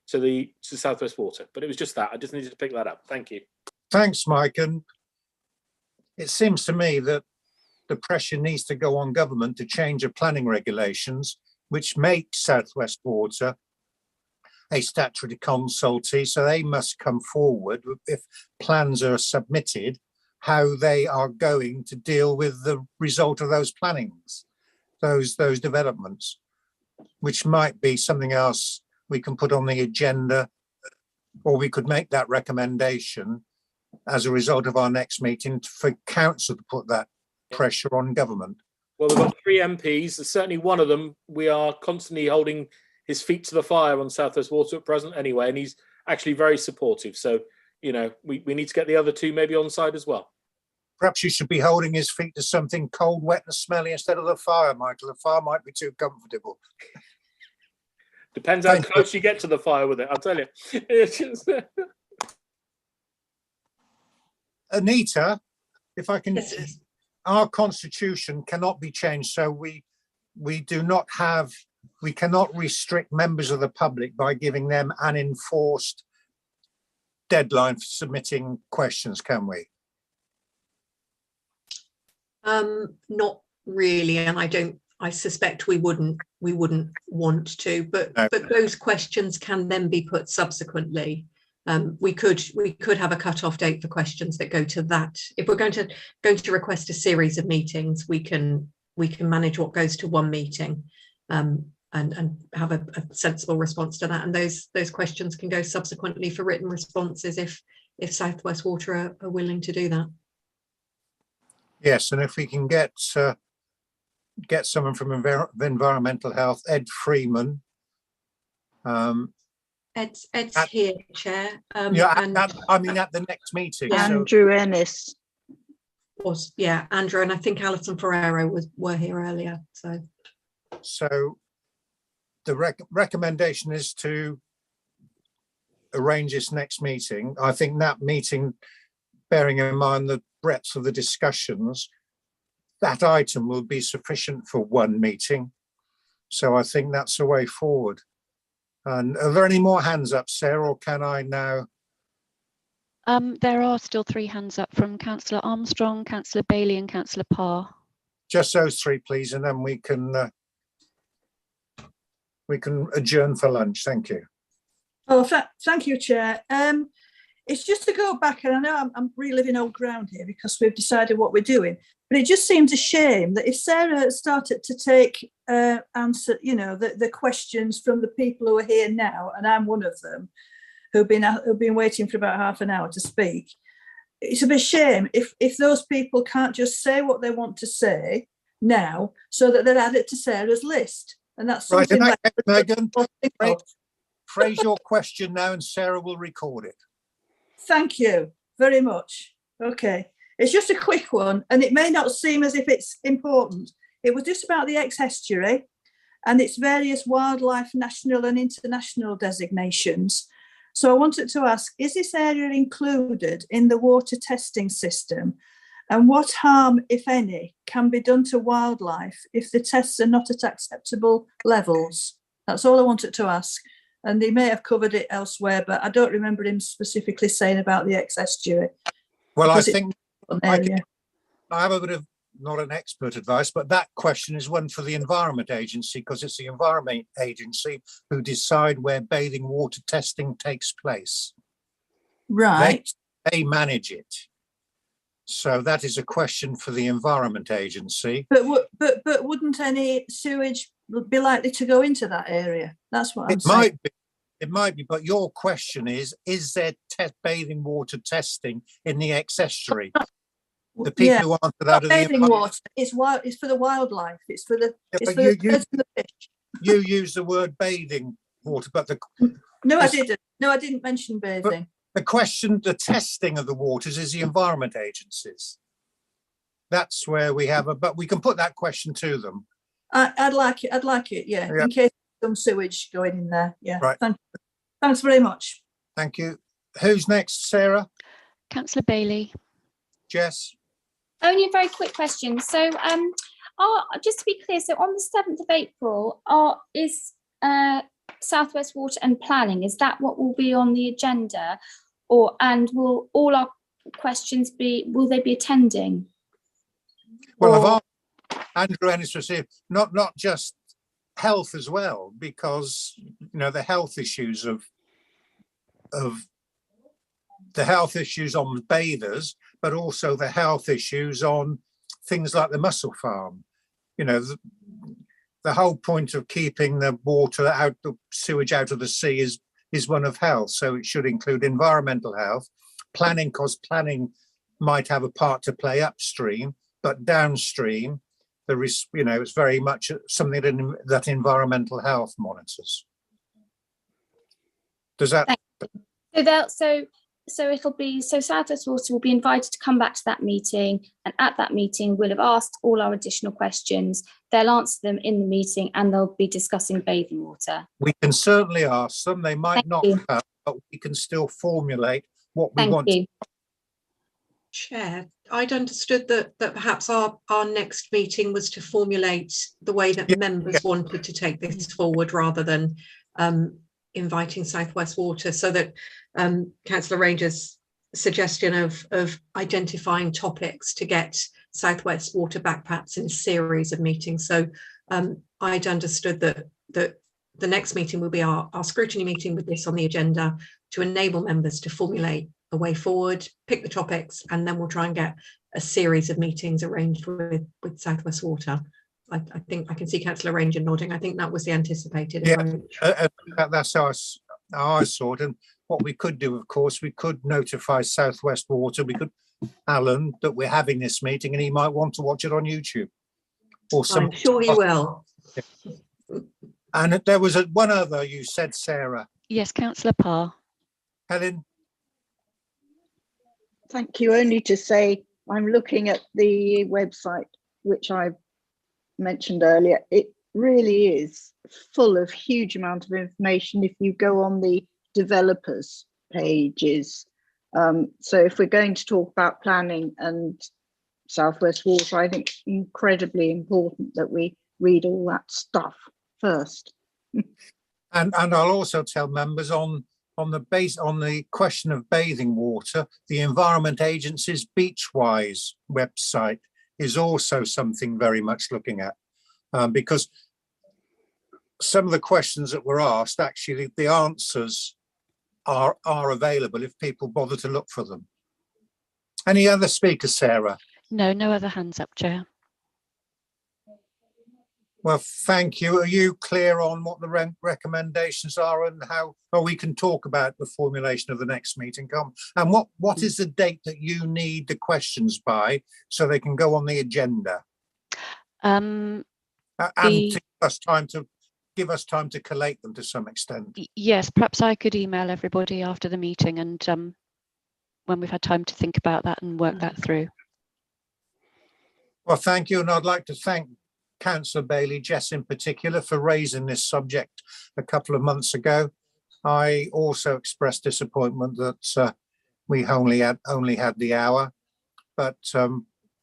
S14: to South West Water. But it was just that. I just needed to pick that up. Thank you.
S2: Thanks, Mike. And it seems to me that the pressure needs to go on government to change the planning regulations, which make South West Water a statutory consultee, so they must come forward if plans are submitted, how they are going to deal with the result of those plannings, those developments, which might be something else we can put on the agenda, or we could make that recommendation as a result of our next meeting for council to put that pressure on government.
S14: Well, we've got 3 MPs. There's certainly one of them. We are constantly holding his feet to the fire on South West Water at present anyway, and he's actually very supportive. So, you know, we need to get the other 2 maybe on side as well.
S2: Perhaps you should be holding his feet to something cold, wet and smelly instead of the fire, Michael. The fire might be too comfortable.
S14: Depends how close you get to the fire with it, I'll tell you.
S2: Anita, if I can, our constitution cannot be changed, so we cannot restrict members of the public by giving them an enforced deadline for submitting questions, can we?
S3: Not really, and I suspect we wouldn't want to, but those questions can then be put subsequently. We could have a cut-off date for questions that go to that. If we're going to request a series of meetings, we can manage what goes to one meeting, and have a sensible response to that. And those questions can go subsequently for written responses if South West Water are willing to do that.
S2: Yes, and if we can get someone from Environmental Health, Ed Freeman.
S3: Ed's here, Chair.
S2: I mean at the next meeting.
S8: Andrew Ennis.
S3: Andrew, and I think Alison Ferrero were here earlier.
S2: So the recommendation is to arrange this next meeting. I think that meeting, bearing in mind the breadth of the discussions, that item will be sufficient for one meeting. So I think that's the way forward. And are there any more hands up, Sarah, or can I now?
S1: There are still 3 hands up from Councillor Armstrong, Councillor Bailey and Councillor Parr.
S2: Just those 3, please, and then we can adjourn for lunch. Thank you.
S18: Oh, thank you, Chair. it's just to go back, and I know I'm reliving old ground here because we've decided what we're doing, but it just seems a shame that if Sarah started to take answer, the questions from the people who are here now, and I'm one of them, who've been waiting for about half an hour to speak. It's a bit shame if those people can't just say what they want to say now, so that they'll add it to Sarah's list, and that's something
S2: right.
S18: Megan,
S2: phrase your question now, and Sarah will record it.
S18: Thank you very much. Okay, it's just a quick one, and it may not seem as if it's important. It was just about the ex-estuary and its various wildlife national and international designations. So I wanted to ask, is this area included in the water testing system? And what harm, if any, can be done to wildlife if the tests are not at acceptable levels? That's all I wanted to ask. And he may have covered it elsewhere, but I don't remember him specifically saying about the ex-estuary.
S2: Well, I think I have a bit of, not an expert advice, but that question is one for the Environment Agency, because it's the Environment Agency who decide where bathing water testing takes place.
S18: Right.
S2: They manage it. So that is a question for the Environment Agency.
S18: But wouldn't any sewage be likely to go into that area? That's what I'm saying.
S2: It might be, but your question is there bathing water testing in the ex-estuary? The people who answer that are
S18: bathing water. It's for the wildlife. It's for the birds and the fish.
S2: You use the word bathing water, but
S18: I didn't. No, I didn't mention bathing.
S2: The question, the testing of the waters is the Environment Agencies. That's where we have but we can put that question to them.
S18: I'd like it. Yeah, in case some sewage going in there. Yeah.
S2: Right.
S18: Thanks very much.
S2: Thank you. Who's next, Sarah?
S1: Councillor Bailey.
S2: Jess.
S12: Only a very quick question. So, just to be clear, so on the 7th of April, is South West Water and Planning, is that what will be on the agenda? And will all our questions will they be attending?
S2: Well, I've asked Andrew Ennis to see not just health as well, because the health issues of the health issues on bathers, but also the health issues on things like the mussel farm. The whole point of keeping the water out, the sewage out of the sea is one of health. So it should include environmental health, planning, because planning might have a part to play upstream, but downstream, there is, it's very much something that environmental health monitors. Does that?
S12: So it'll be, South West Water will be invited to come back to that meeting, and at that meeting we'll have asked all our additional questions. They'll answer them in the meeting, and they'll be discussing bathing water.
S2: We can certainly ask them. They might not have, but we can still formulate what we want.
S3: Chair, I'd understood that perhaps our next meeting was to formulate the way that members wanted to take this forward, rather than inviting South West Water, so that Councillor Ranger's suggestion of identifying topics to get South West Water back perhaps in a series of meetings. So I'd understood that the next meeting will be our scrutiny meeting with this on the agenda, to enable members to formulate a way forward, pick the topics, and then we'll try and get a series of meetings arranged with South West Water. I think I can see Councillor Ranger nodding. I think that was the anticipated approach.
S2: That's how I saw it. And what we could do, of course, we could notify South West Water, Alan, that we're having this meeting, and he might want to watch it on YouTube.
S3: I'm sure he will.
S2: And there was one other you said, Sarah.
S1: Yes, Councillor Parr.
S2: Helen.
S8: Thank you. Only to say, I'm looking at the website, which I mentioned earlier. It really is full of huge amount of information if you go on the developers pages. So if we're going to talk about planning and South West Water, I think it's incredibly important that we read all that stuff first.
S2: And I'll also tell members on the question of bathing water, the Environment Agency's Beachwise website is also something very much looking at, because some of the questions that were asked, actually the answers are available if people bother to look for them. Any other speakers, Sarah?
S1: No, no other hands up, Chair.
S2: Well, thank you. Are you clear on what the recommendations are and how we can talk about the formulation of the next meeting? And what is the date that you need the questions by so they can go on the agenda?
S1: And
S2: to give us time to collate them to some extent.
S1: Yes, perhaps I could email everybody after the meeting and when we've had time to think about that and work that through.
S2: Well, thank you. And I'd like to thank Councillor Bailey, Jess in particular, for raising this subject a couple of months ago. I also expressed disappointment that we only had the hour, but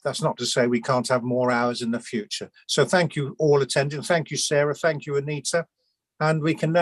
S2: that's not to say we can't have more hours in the future. So thank you all attending. Thank you, Sarah. Thank you, Anita. And we can now